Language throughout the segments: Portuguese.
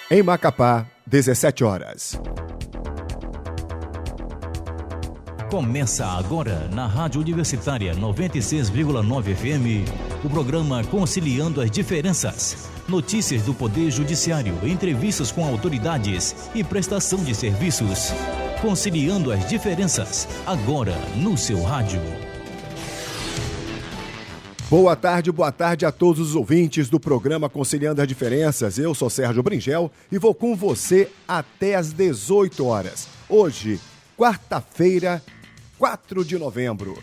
Em Macapá, 17 horas. Começa agora na Rádio Universitária 96,9 FM, o programa Conciliando as Diferenças. Notícias do Poder Judiciário, entrevistas com autoridades e prestação de serviços. Conciliando as Diferenças, agora no seu rádio. Boa tarde a todos os ouvintes do programa Conciliando as Diferenças. Eu sou Sérgio Bringel e vou com você até às 18 horas. Hoje, quarta-feira, 4 de novembro.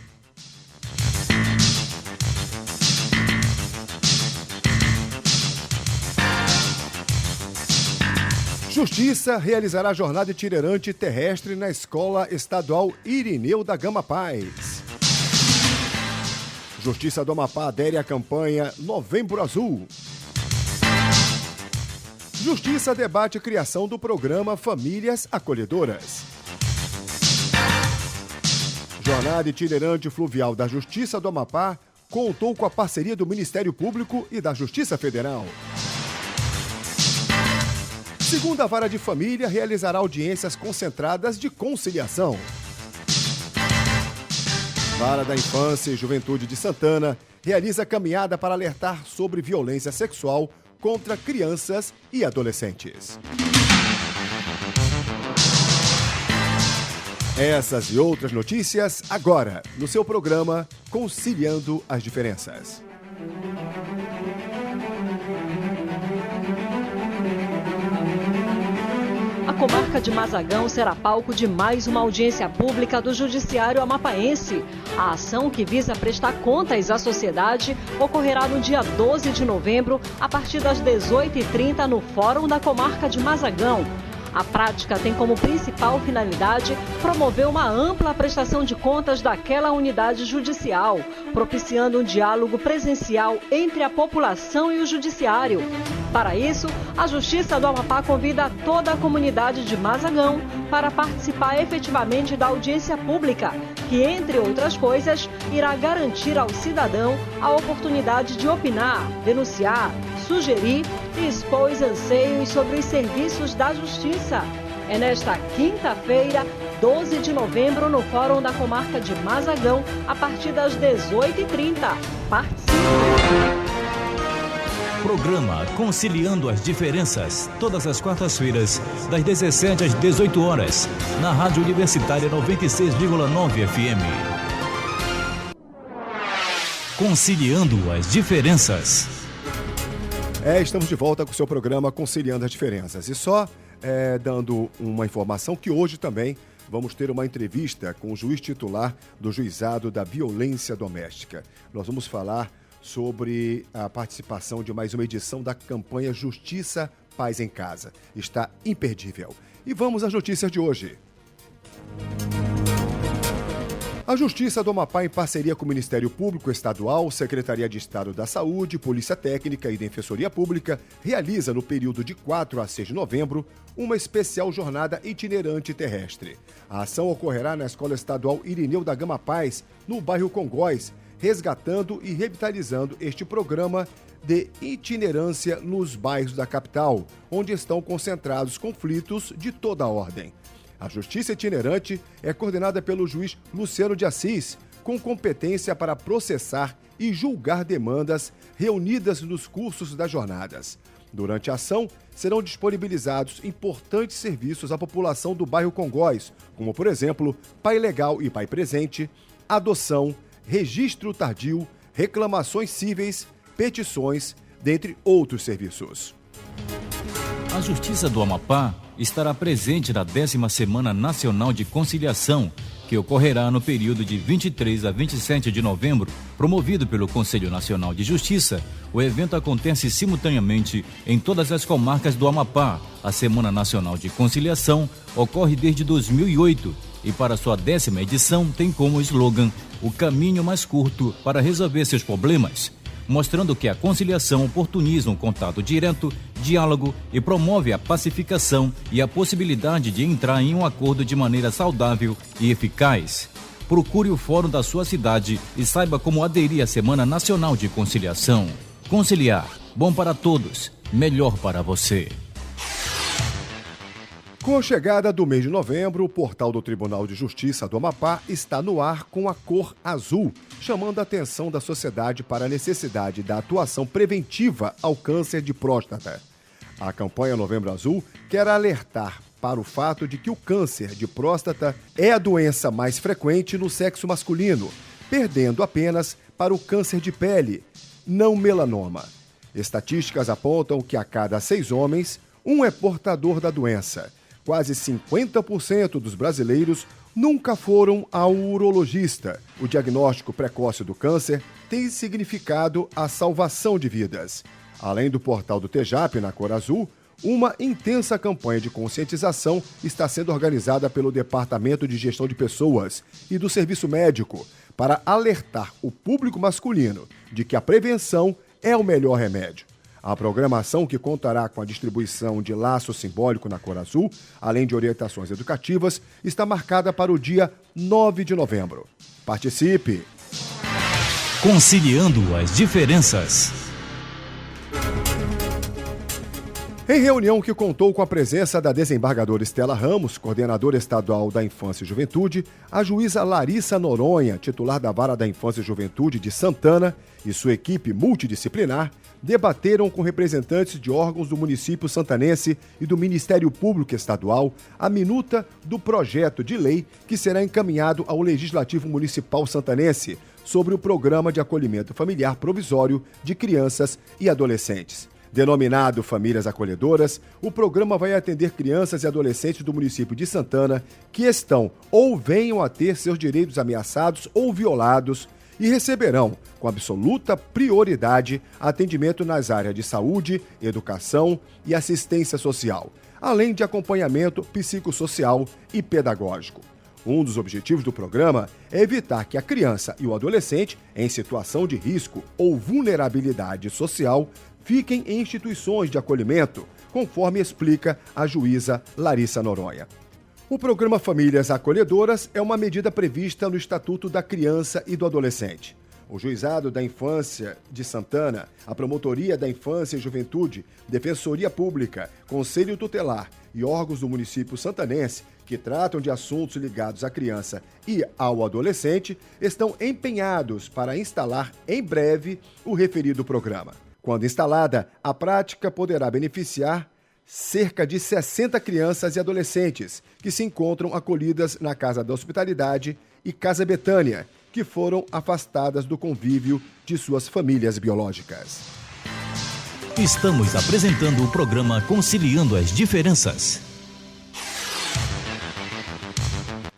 Justiça realizará jornada itinerante terrestre na Escola Estadual Irineu da Gama Paz. Justiça do Amapá adere à campanha Novembro Azul. Justiça debate a criação do programa Famílias Acolhedoras. Jornada itinerante fluvial da Justiça do Amapá contou com a parceria do Ministério Público e da Justiça Federal. Segunda Vara de Família realizará audiências concentradas de conciliação. Vara da Infância e Juventude de Santana realiza caminhada para alertar sobre violência sexual contra crianças e adolescentes. Essas e outras notícias agora no seu programa Conciliando as Diferenças. A comarca de Mazagão será palco de mais uma audiência pública do Judiciário Amapaense. A ação, que visa prestar contas à sociedade, ocorrerá no dia 12 de novembro, a partir das 18h30, no Fórum da Comarca de Mazagão. A prática tem como principal finalidade promover uma ampla prestação de contas daquela unidade judicial, propiciando um diálogo presencial entre a população e o judiciário. Para isso, a Justiça do Amapá convida toda a comunidade de Mazagão para participar efetivamente da audiência pública, que, entre outras coisas, irá garantir ao cidadão a oportunidade de opinar, denunciar, sugerir e expor os anseios sobre os serviços da Justiça. É nesta quinta-feira, 12 de novembro, no Fórum da Comarca de Mazagão, a partir das 18h30. Participe! Programa Conciliando as Diferenças, todas as quartas-feiras, das 17 às 18 horas, na Rádio Universitária 96,9 FM. Conciliando as Diferenças. Estamos de volta com o seu programa Conciliando as Diferenças. E só dando uma informação que hoje também vamos ter uma entrevista com o juiz titular do Juizado da Violência Doméstica. Nós vamos falar sobre a participação de mais uma edição da campanha Justiça Paz em Casa. Está imperdível. E vamos às notícias de hoje. A Justiça do Amapá, em parceria com o Ministério Público Estadual, Secretaria de Estado da Saúde, Polícia Técnica e Defensoria Pública, realiza no período de 4 a 6 de novembro uma especial jornada itinerante terrestre. A ação ocorrerá na Escola Estadual Irineu da Gama Paz, no bairro Congóis, resgatando e revitalizando este programa de itinerância nos bairros da capital, onde estão concentrados conflitos de toda a ordem. A Justiça Itinerante é coordenada pelo juiz Luciano de Assis, com competência para processar e julgar demandas reunidas nos cursos das jornadas. Durante a ação, serão disponibilizados importantes serviços à população do bairro Congóis, como, por exemplo, Pai Legal e Pai Presente, adoção, registro tardio, reclamações cíveis, petições, dentre outros serviços. A Justiça do Amapá estará presente na 10ª Semana Nacional de Conciliação, que ocorrerá no período de 23 a 27 de novembro, promovido pelo Conselho Nacional de Justiça. O evento acontece simultaneamente em todas as comarcas do Amapá. A Semana Nacional de Conciliação ocorre desde 2008 e, para sua 10ª edição, tem como slogan "O caminho mais curto para resolver seus problemas", mostrando que a conciliação oportuniza um contato direto, diálogo e promove a pacificação e a possibilidade de entrar em um acordo de maneira saudável e eficaz. Procure o fórum da sua cidade e saiba como aderir à Semana Nacional de Conciliação. Conciliar, bom para todos. melhor para você. Com a chegada do mês de novembro, o portal do Tribunal de Justiça do Amapá está no ar com a cor azul, chamando a atenção da sociedade para a necessidade da atuação preventiva ao câncer de próstata. A campanha Novembro Azul quer alertar para o fato de que o câncer de próstata é a doença mais frequente no sexo masculino, perdendo apenas para o câncer de pele, não melanoma. Estatísticas apontam que a cada 6 homens, um é portador da doença. Quase 50% dos brasileiros nunca foram ao urologista. O diagnóstico precoce do câncer tem significado a salvação de vidas. Além do portal do TEJAP na cor azul, uma intensa campanha de conscientização está sendo organizada pelo Departamento de Gestão de Pessoas e do Serviço Médico para alertar o público masculino de que a prevenção é o melhor remédio. A programação, que contará com a distribuição de laço simbólico na cor azul, além de orientações educativas, está marcada para o dia 9 de novembro. Participe! Conciliando as diferenças. Em reunião que contou com a presença da desembargadora Estela Ramos, coordenadora estadual da Infância e Juventude, a juíza Larissa Noronha, titular da Vara da Infância e Juventude de Santana, e sua equipe multidisciplinar, debateram com representantes de órgãos do município santanense e do Ministério Público Estadual a minuta do projeto de lei que será encaminhado ao Legislativo Municipal santanense sobre o Programa de Acolhimento Familiar Provisório de Crianças e Adolescentes. Denominado Famílias Acolhedoras, o programa vai atender crianças e adolescentes do município de Santana que estão ou venham a ter seus direitos ameaçados ou violados e receberão, com absoluta prioridade, atendimento nas áreas de saúde, educação e assistência social, além de acompanhamento psicossocial e pedagógico. Um dos objetivos do programa é evitar que a criança e o adolescente, em situação de risco ou vulnerabilidade social, fiquem em instituições de acolhimento, conforme explica a juíza Larissa Noronha. O programa Famílias Acolhedoras é uma medida prevista no Estatuto da Criança e do Adolescente. O Juizado da Infância de Santana, a Promotoria da Infância e Juventude, Defensoria Pública, Conselho Tutelar e órgãos do município santanense que tratam de assuntos ligados à criança e ao adolescente estão empenhados para instalar em breve o referido programa. Quando instalada, a prática poderá beneficiar cerca de 60 crianças e adolescentes que se encontram acolhidas na Casa da Hospitalidade e Casa Betânia, que foram afastadas do convívio de suas famílias biológicas. Estamos apresentando o programa Conciliando as Diferenças.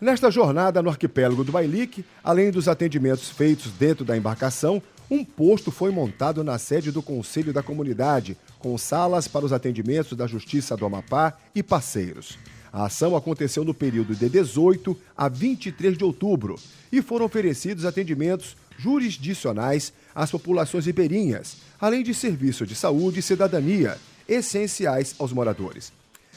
Nesta jornada no arquipélago do Bailique, além dos atendimentos feitos dentro da embarcação, um posto foi montado na sede do Conselho da Comunidade, com salas para os atendimentos da Justiça do Amapá e parceiros. A ação aconteceu no período de 18 a 23 de outubro e foram oferecidos atendimentos jurisdicionais às populações ribeirinhas, além de serviços de saúde e cidadania, essenciais aos moradores.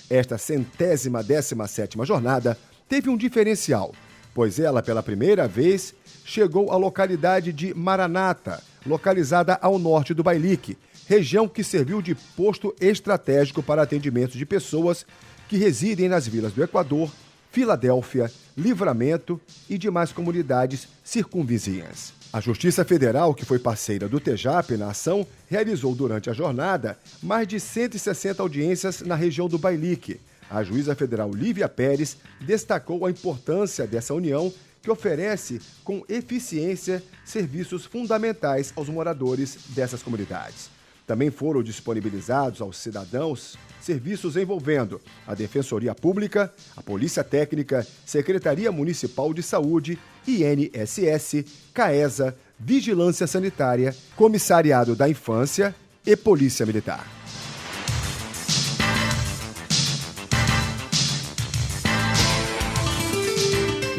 Esta 117ª jornada teve um diferencial, pois ela, pela primeira vez, chegou à localidade de Maranata, localizada ao norte do Bailique, região que serviu de posto estratégico para atendimento de pessoas que residem nas vilas do Equador, Filadélfia, Livramento e demais comunidades circunvizinhas. A Justiça Federal, que foi parceira do TEJAP na ação, realizou durante a jornada mais de 160 audiências na região do Bailique. A juíza federal Lívia Pérez destacou a importância dessa união que oferece com eficiência serviços fundamentais aos moradores dessas comunidades. Também foram disponibilizados aos cidadãos serviços envolvendo a Defensoria Pública, a Polícia Técnica, Secretaria Municipal de Saúde, INSS, CAESA, Vigilância Sanitária, Comissariado da Infância e Polícia Militar.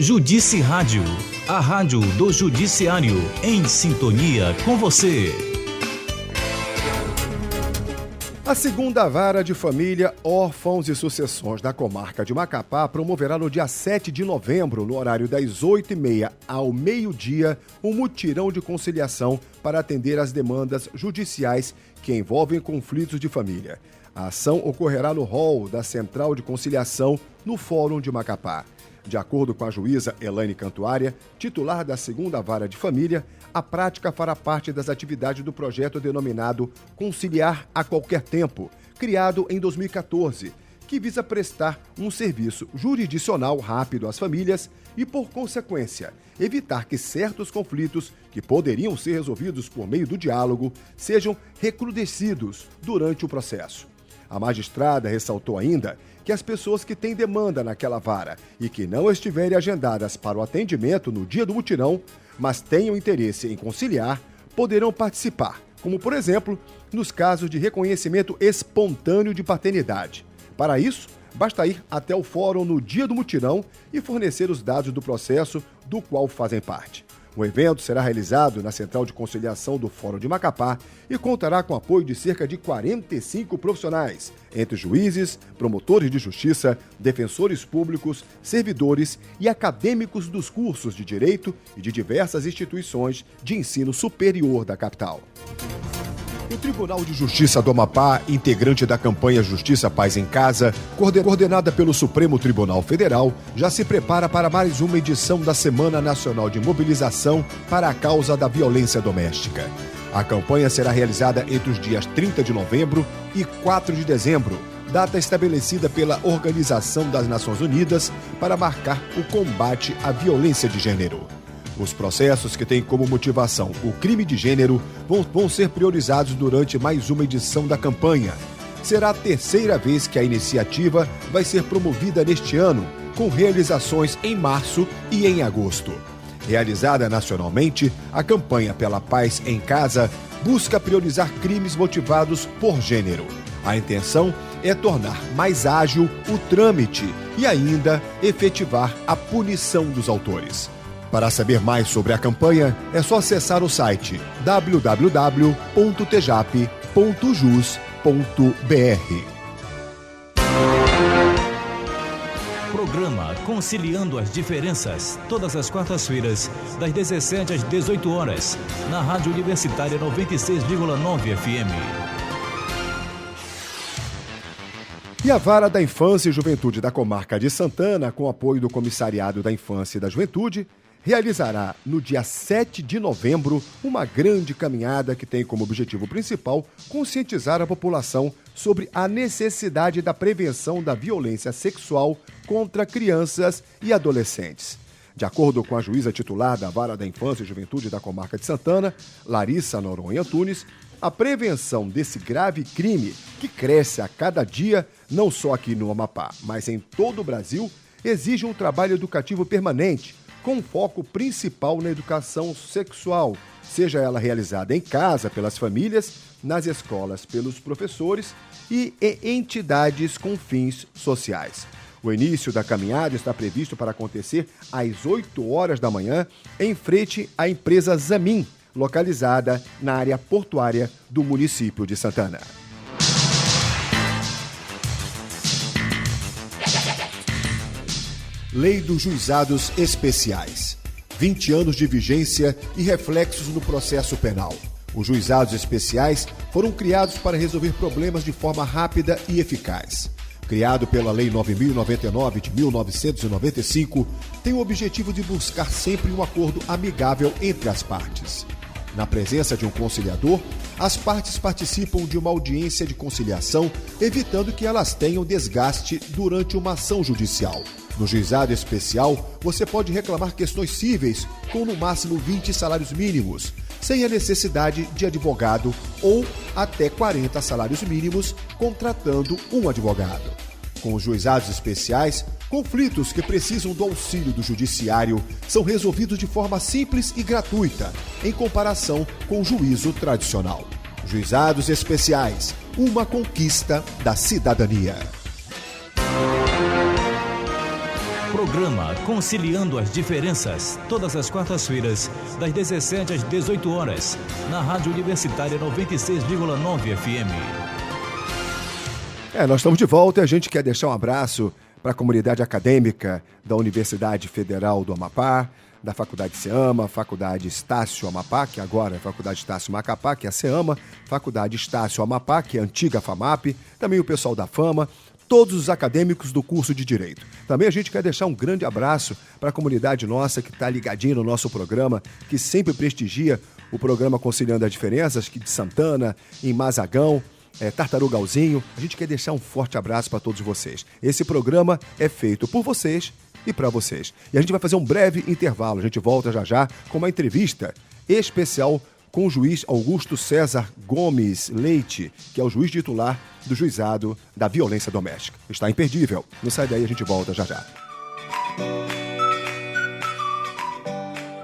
Judici Rádio, a rádio do Judiciário, em sintonia com você. A segunda vara de família, órfãos e sucessões da comarca de Macapá promoverá no dia 7 de novembro, no horário das 8h30 ao meio-dia, um mutirão de conciliação para atender às demandas judiciais que envolvem conflitos de família. A ação ocorrerá no hall da Central de Conciliação, no Fórum de Macapá. De acordo com a juíza Elaine Cantuária, titular da segunda vara de família, a prática fará parte das atividades do projeto denominado Conciliar a Qualquer Tempo, criado em 2014, que visa prestar um serviço jurisdicional rápido às famílias e, por consequência, evitar que certos conflitos que poderiam ser resolvidos por meio do diálogo sejam recrudescidos durante o processo. A magistrada ressaltou ainda que as pessoas que têm demanda naquela vara e que não estiverem agendadas para o atendimento no dia do mutirão, mas tenham interesse em conciliar, poderão participar, como, por exemplo, nos casos de reconhecimento espontâneo de paternidade. Para isso, basta ir até o fórum no dia do mutirão e fornecer os dados do processo do qual fazem parte. O evento será realizado na Central de Conciliação do Fórum de Macapá e contará com o apoio de cerca de 45 profissionais, entre juízes, promotores de justiça, defensores públicos, servidores e acadêmicos dos cursos de direito e de diversas instituições de ensino superior da capital. O Tribunal de Justiça do Amapá, integrante da campanha Justiça Paz em Casa, coordenada pelo Supremo Tribunal Federal, já se prepara para mais uma edição da Semana Nacional de Mobilização para a Causa da Violência Doméstica. A campanha será realizada entre os dias 30 de novembro e 4 de dezembro, data estabelecida pela Organização das Nações Unidas para marcar o combate à violência de gênero. Os processos que têm como motivação o crime de gênero vão ser priorizados durante mais uma edição da campanha. Será a terceira vez que a iniciativa vai ser promovida neste ano, com realizações em março e em agosto. Realizada nacionalmente, a campanha pela Paz em Casa busca priorizar crimes motivados por gênero. A intenção é tornar mais ágil o trâmite e ainda efetivar a punição dos autores. Para saber mais sobre a campanha, é só acessar o site www.tjap.jus.br. Programa Conciliando as Diferenças, todas as quartas-feiras, das 17 às 18 horas, na Rádio Universitária 96,9 FM. E a Vara da Infância e Juventude da Comarca de Santana, com apoio do Comissariado da Infância e da Juventude, realizará no dia 7 de novembro uma grande caminhada que tem como objetivo principal conscientizar a população sobre a necessidade da prevenção da violência sexual contra crianças e adolescentes. De acordo com a juíza titular da Vara da Infância e Juventude da Comarca de Santana, Larissa Noronha Antunes, a prevenção desse grave crime, que cresce a cada dia, não só aqui no Amapá, mas em todo o Brasil, exige um trabalho educativo permanente, com foco principal na educação sexual, seja ela realizada em casa pelas famílias, nas escolas pelos professores e em entidades com fins sociais. O início da caminhada está previsto para acontecer às 8 horas da manhã, em frente à empresa Zamin, localizada na área portuária do município de Santana. Lei dos Juizados Especiais. 20 anos de vigência e reflexos no processo penal. Os juizados especiais foram criados para resolver problemas de forma rápida e eficaz. Criado pela Lei 9.099 de 1995, tem o objetivo de buscar sempre um acordo amigável entre as partes. Na presença de um conciliador, as partes participam de uma audiência de conciliação, evitando que elas tenham desgaste durante uma ação judicial. No juizado especial, você pode reclamar questões cíveis com no máximo 20 salários mínimos, sem a necessidade de advogado, ou até 40 salários mínimos contratando um advogado. Com os juizados especiais, conflitos que precisam do auxílio do judiciário são resolvidos de forma simples e gratuita, em comparação com o juízo tradicional. Juizados especiais, uma conquista da cidadania. Programa Conciliando as Diferenças, todas as quartas-feiras, das 17 às 18 horas, na Rádio Universitária 96,9 FM. Nós estamos de volta e a gente quer deixar um abraço para a comunidade acadêmica da Universidade Federal do Amapá, da Faculdade SEAMA, Faculdade Estácio Amapá, que agora é Faculdade Estácio Macapá, que é a SEAMA, Faculdade Estácio Amapá, que é a antiga FAMAP, também o pessoal da FAMA, todos os acadêmicos do curso de Direito. Também a gente quer deixar um grande abraço para a comunidade nossa que está ligadinha no nosso programa, que sempre prestigia o programa Conciliando as Diferenças, que de Santana, em Mazagão, Tartarugalzinho. A gente quer deixar um forte abraço para todos vocês. Esse programa é feito por vocês e para vocês. E a gente vai fazer um breve intervalo. A gente volta já com uma entrevista especial com o juiz Augusto César Gomes Leite, que é o juiz titular do Juizado da Violência Doméstica. Está imperdível. Não sai daí, a gente volta já.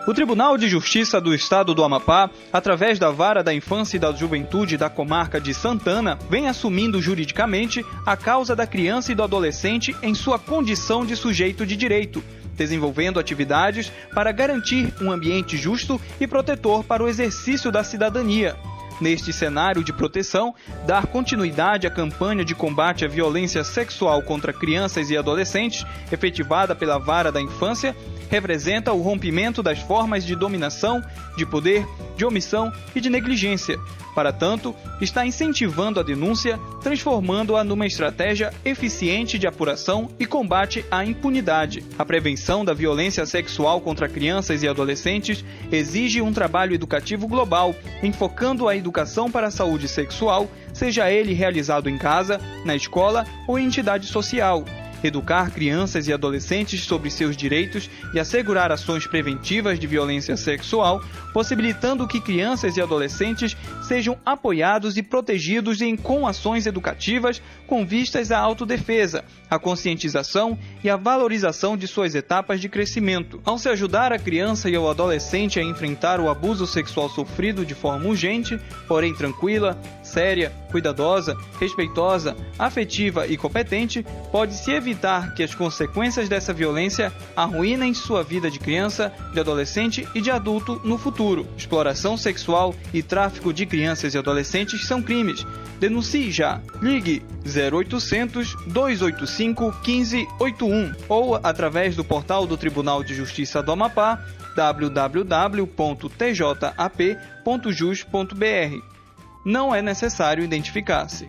O Tribunal de Justiça do Estado do Amapá, através da Vara da Infância e da Juventude da Comarca de Santana, vem assumindo juridicamente a causa da criança e do adolescente em sua condição de sujeito de direito, desenvolvendo atividades para garantir um ambiente justo e protetor para o exercício da cidadania. Neste cenário de proteção, dar continuidade à campanha de combate à violência sexual contra crianças e adolescentes, efetivada pela Vara da Infância, representa o rompimento das formas de dominação, de poder, de omissão e de negligência. Para tanto, está incentivando a denúncia, transformando-a numa estratégia eficiente de apuração e combate à impunidade. A prevenção da violência sexual contra crianças e adolescentes exige um trabalho educativo global, enfocando a educação para a saúde sexual, seja ele realizado em casa, na escola ou em entidade social. Educar crianças e adolescentes sobre seus direitos e assegurar ações preventivas de violência sexual, possibilitando que crianças e adolescentes sejam apoiados e protegidos com ações educativas com vistas à autodefesa, à conscientização e à valorização de suas etapas de crescimento. Ao se ajudar a criança e ao adolescente a enfrentar o abuso sexual sofrido de forma urgente, porém tranquila, séria, cuidadosa, respeitosa, afetiva e competente, pode-se evitar que as consequências dessa violência arruinem sua vida de criança, de adolescente e de adulto no futuro. Exploração sexual e tráfico de crianças e adolescentes são crimes. Denuncie já. Ligue 0800 285 1581 ou através do portal do Tribunal de Justiça do Amapá, www.tjap.jus.br. Não é necessário identificar-se.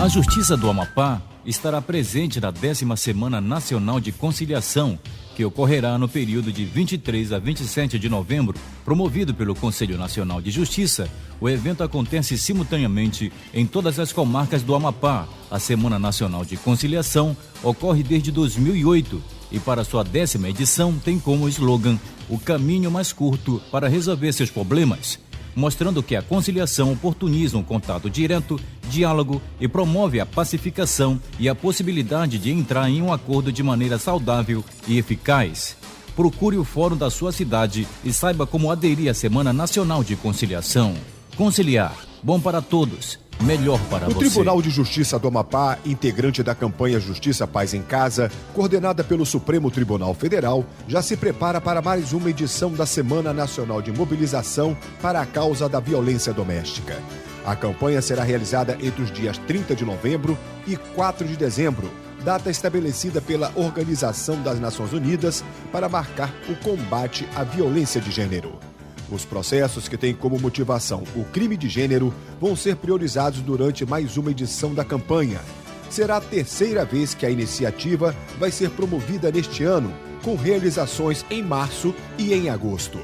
A Justiça do Amapá estará presente na 10ª Semana Nacional de Conciliação, que ocorrerá no período de 23 a 27 de novembro, promovido pelo Conselho Nacional de Justiça. O evento acontece simultaneamente em todas as comarcas do Amapá. A Semana Nacional de Conciliação ocorre desde 2008 e para sua 10ª edição tem como slogan o caminho mais curto para resolver seus problemas, mostrando que a conciliação oportuniza um contato direto, diálogo e promove a pacificação e a possibilidade de entrar em um acordo de maneira saudável e eficaz. Procure o fórum da sua cidade e saiba como aderir à Semana Nacional de Conciliação. Conciliar, bom para todos, melhor para você. O Tribunal de Justiça do Amapá, integrante da campanha Justiça Paz em Casa, coordenada pelo Supremo Tribunal Federal, já se prepara para mais uma edição da Semana Nacional de Mobilização para a causa da violência doméstica. A campanha será realizada entre os dias 30 de novembro e 4 de dezembro, data estabelecida pela Organização das Nações Unidas para marcar o combate à violência de gênero. Os processos que têm como motivação o crime de gênero vão ser priorizados durante mais uma edição da campanha. Será a 3ª vez que a iniciativa vai ser promovida neste ano, com realizações em março e em agosto.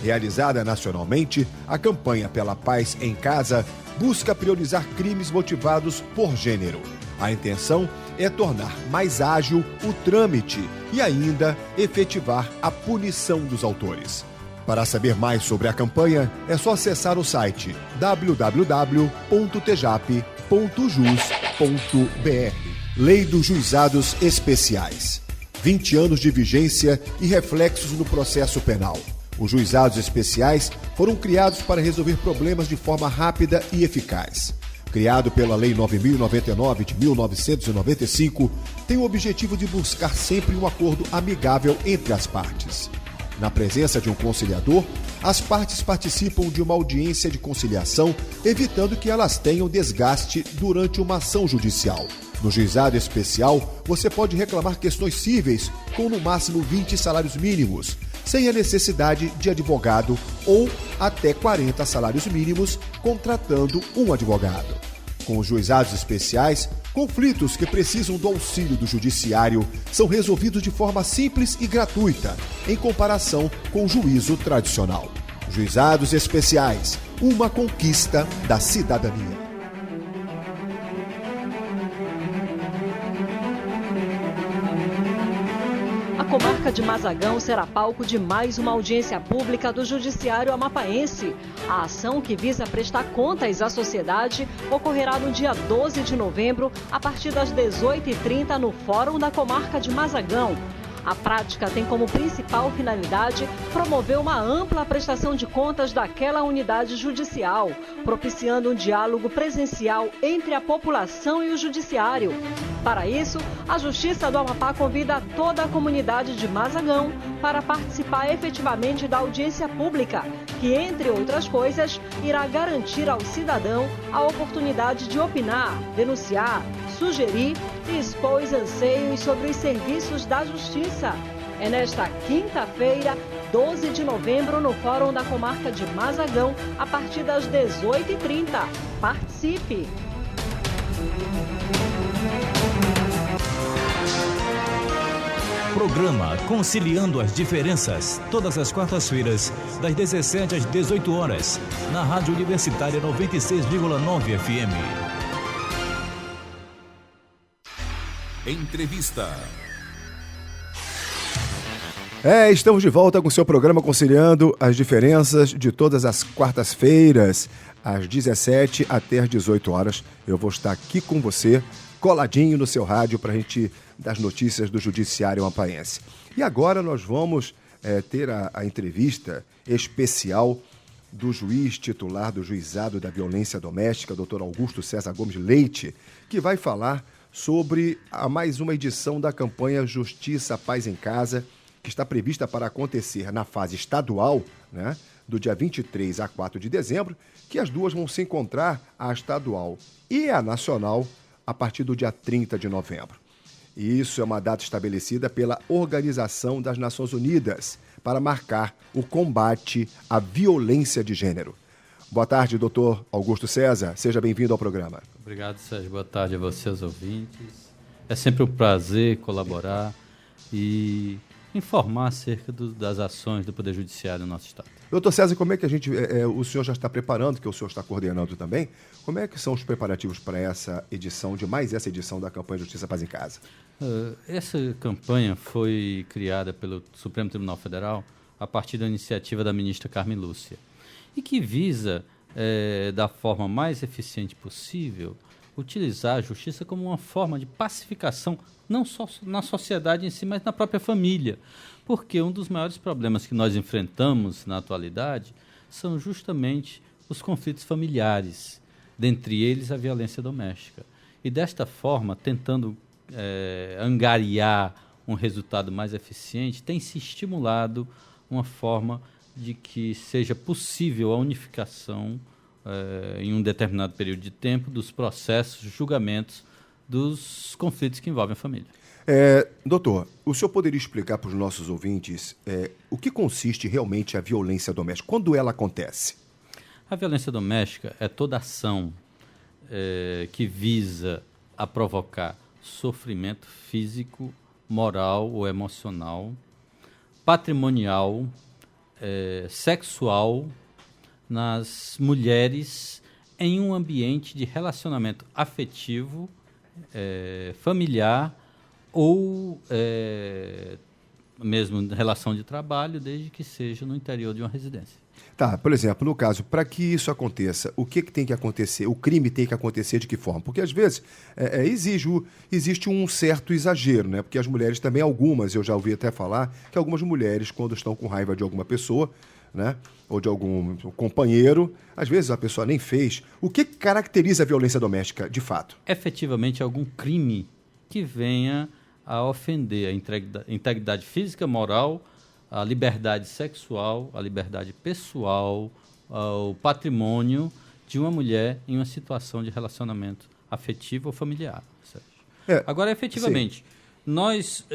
Realizada nacionalmente, a campanha pela Paz em Casa busca priorizar crimes motivados por gênero. A intenção é tornar mais ágil o trâmite e ainda efetivar a punição dos autores. Para saber mais sobre a campanha, é só acessar o site www.tjap.jus.br. Lei dos Juizados Especiais. 20 anos de vigência e reflexos no processo penal. Os juizados especiais foram criados para resolver problemas de forma rápida e eficaz. Criado pela Lei 9.099 de 1995, tem o objetivo de buscar sempre um acordo amigável entre as partes. Na presença de um conciliador, as partes participam de uma audiência de conciliação, evitando que elas tenham desgaste durante uma ação judicial. No juizado especial, você pode reclamar questões cíveis com no máximo 20 salários mínimos, sem a necessidade de advogado, ou até 40 salários mínimos contratando um advogado. Com os juizados especiais, conflitos que precisam do auxílio do judiciário são resolvidos de forma simples e gratuita, em comparação com o juízo tradicional. Juizados especiais, uma conquista da cidadania. A comarca de Mazagão será palco de mais uma audiência pública do Judiciário Amapaense. A ação, que visa prestar contas à sociedade, ocorrerá no dia 12 de novembro, a partir das 18h30, no Fórum da Comarca de Mazagão. A prática tem como principal finalidade promover uma ampla prestação de contas daquela unidade judicial, propiciando um diálogo presencial entre a população e o judiciário. Para isso, a Justiça do Amapá convida toda a comunidade de Mazagão para participar efetivamente da audiência pública, que, entre outras coisas, irá garantir ao cidadão a oportunidade de opinar, denunciar, sugerir e expor os anseios sobre os serviços da Justiça. É nesta quinta-feira, 12 de novembro, no Fórum da Comarca de Mazagão, a partir das 18h30. Participe! Programa Conciliando as Diferenças, todas as quartas-feiras, das 17 às 18 horas, na Rádio Universitária 96,9 FM. Entrevista. Estamos de volta com o seu programa Conciliando as Diferenças, de todas as quartas-feiras, às 17 até às 18 horas. Eu vou estar aqui com você, coladinho no seu rádio, para a gente dar as notícias do Judiciário Amapaense. E agora nós vamos ter a entrevista especial do juiz titular do Juizado da Violência Doméstica, Dr. Augusto César Gomes Leite, que vai falar sobre mais uma edição da campanha Justiça, Paz em Casa, que está prevista para acontecer na fase estadual, né, do dia 23 a 4 de dezembro, que as duas vão se encontrar, a estadual e a nacional, a partir do dia 30 de novembro. E isso é uma data estabelecida pela Organização das Nações Unidas para marcar o combate à violência de gênero. Boa tarde, doutor Augusto César. Seja bem-vindo ao programa. Obrigado, Sérgio. Boa tarde a vocês, ouvintes. É sempre um prazer colaborar e informar acerca das ações do Poder Judiciário no nosso Estado. Doutor César, como é que o senhor já está preparando, que o senhor está coordenando também, como é que são os preparativos para essa edição, mais essa edição da campanha Justiça, Paz em Casa? Essa campanha foi criada pelo Supremo Tribunal Federal a partir da iniciativa da ministra Carmen Lúcia, e que visa, da forma mais eficiente possível, utilizar a justiça como uma forma de pacificação, não só na sociedade em si, mas na própria família. Porque um dos maiores problemas que nós enfrentamos na atualidade são justamente os conflitos familiares, dentre eles a violência doméstica. E desta forma, tentando angariar um resultado mais eficiente, tem se estimulado uma forma de que seja possível a unificação em um determinado período de tempo dos processos, julgamentos dos conflitos que envolvem a família. Doutor, o senhor poderia explicar para os nossos ouvintes o que consiste realmente a violência doméstica? Quando ela acontece? A violência doméstica é toda ação que visa a provocar sofrimento físico, moral ou emocional, patrimonial, sexual nas mulheres em um ambiente de relacionamento afetivo, familiar ou mesmo relação de trabalho, desde que seja no interior de uma residência. Tá, por exemplo, no caso, para que isso aconteça, o que tem que acontecer? O crime tem que acontecer de que forma? Porque às vezes existe um certo exagero, né? Porque as mulheres também, algumas, eu já ouvi até falar, que algumas mulheres, quando estão com raiva de alguma pessoa, né, ou de algum companheiro, às vezes a pessoa nem fez. O que caracteriza a violência doméstica, de fato? Efetivamente, algum crime que venha a ofender a integridade física, moral, a liberdade sexual, a liberdade pessoal, o patrimônio de uma mulher em uma situação de relacionamento afetivo ou familiar. Agora, efetivamente, nós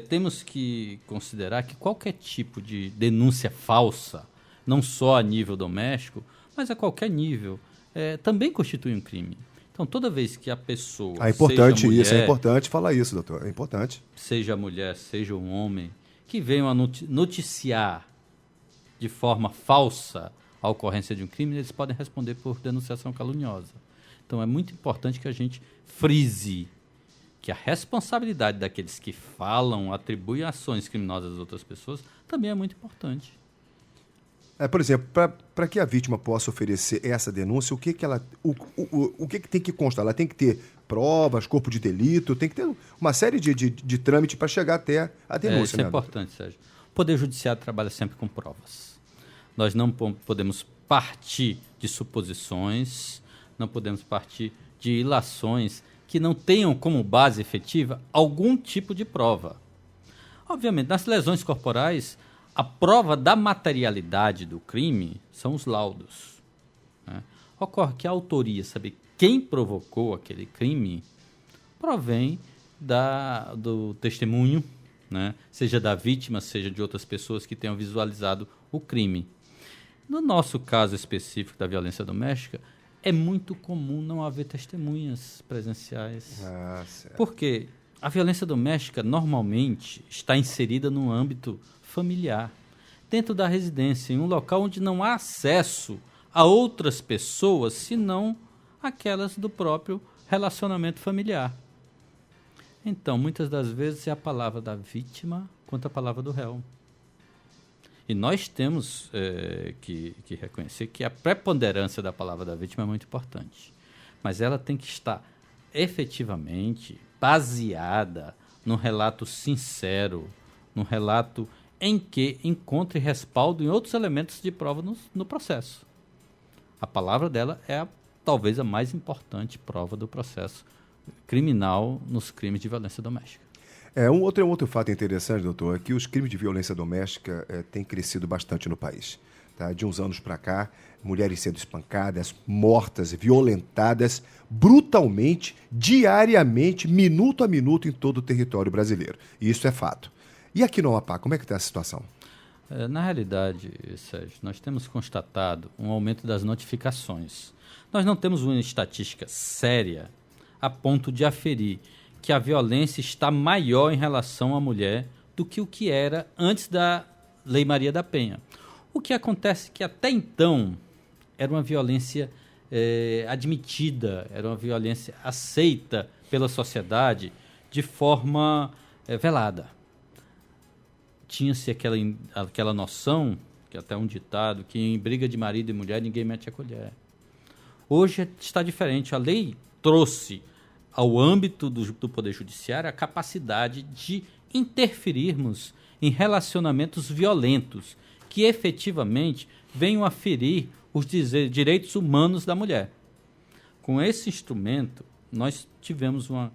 temos que considerar que qualquer tipo de denúncia falsa, não só a nível doméstico, mas a qualquer nível, também constitui um crime. Então, toda vez que a pessoa... É importante mulher, isso, é importante falar isso, doutor, é importante. Seja mulher, seja um homem, que venham a noticiar de forma falsa a ocorrência de um crime, eles podem responder por denunciação caluniosa. Então, é muito importante que a gente frise que a responsabilidade daqueles que falam, atribuem ações criminosas às outras pessoas, também é muito importante. Por exemplo, para que a vítima possa oferecer essa denúncia, o que tem que constar? Ela tem que ter provas, corpo de delito, tem que ter uma série de trâmite para chegar até a denúncia. Isso é importante, Sérgio. O Poder Judiciário trabalha sempre com provas. Nós não podemos partir de suposições, não podemos partir de ilações que não tenham como base efetiva algum tipo de prova. Obviamente, nas lesões corporais, a prova da materialidade do crime são os laudos. Ocorre que a autoria, saber quem provocou aquele crime, provém do testemunho, seja da vítima, seja de outras pessoas que tenham visualizado o crime. No nosso caso específico da violência doméstica, é muito comum não haver testemunhas presenciais. Porque a violência doméstica normalmente está inserida no âmbito familiar, dentro da residência, em um local onde não há acesso a outras pessoas, senão aquelas do próprio relacionamento familiar. Então, muitas das vezes é a palavra da vítima contra a palavra do réu. E nós temos que reconhecer que a preponderância da palavra da vítima é muito importante. Mas ela tem que estar efetivamente baseada num relato sincero, num relato em que encontre respaldo em outros elementos de prova no processo. A palavra dela é talvez a mais importante prova do processo criminal nos crimes de violência doméstica. Um outro fato interessante, doutor, é que os crimes de violência doméstica têm crescido bastante no país. Tá? De uns anos para cá, mulheres sendo espancadas, mortas, violentadas brutalmente, diariamente, minuto a minuto em todo o território brasileiro. E isso é fato. E aqui no Amapá, como é que está a situação? Na realidade, Sérgio, nós temos constatado um aumento das notificações. Nós não temos uma estatística séria a ponto de aferir que a violência está maior em relação à mulher do que o que era antes da Lei Maria da Penha. O que acontece é que até então era uma violência admitida, era uma violência aceita pela sociedade de forma velada. Tinha-se aquela noção, que é até um ditado, que em briga de marido e mulher ninguém mete a colher. Hoje está diferente. A lei trouxe ao âmbito do Poder Judiciário a capacidade de interferirmos em relacionamentos violentos que efetivamente venham a ferir os direitos humanos da mulher. Com esse instrumento, nós tivemos uma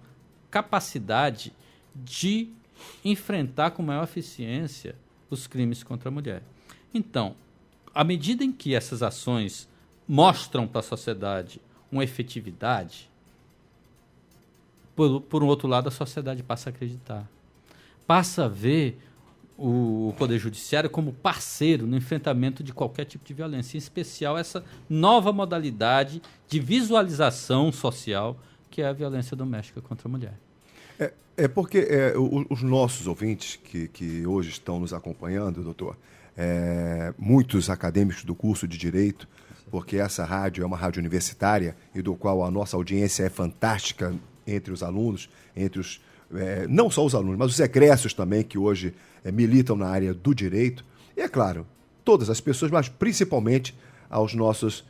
capacidade de enfrentar com maior eficiência os crimes contra a mulher. Então, à medida em que essas ações mostram para a sociedade uma efetividade, por um outro lado, a sociedade passa a acreditar. Passa a ver o Poder Judiciário como parceiro no enfrentamento de qualquer tipo de violência, em especial essa nova modalidade de visualização social que é a violência doméstica contra a mulher. Porque os nossos ouvintes que hoje estão nos acompanhando, doutor, muitos acadêmicos do curso de Direito, porque essa rádio é uma rádio universitária e do qual a nossa audiência é fantástica entre os alunos, não só os alunos, mas os egressos também, que hoje militam na área do direito. E, é claro, todas as pessoas, mas principalmente aos nossos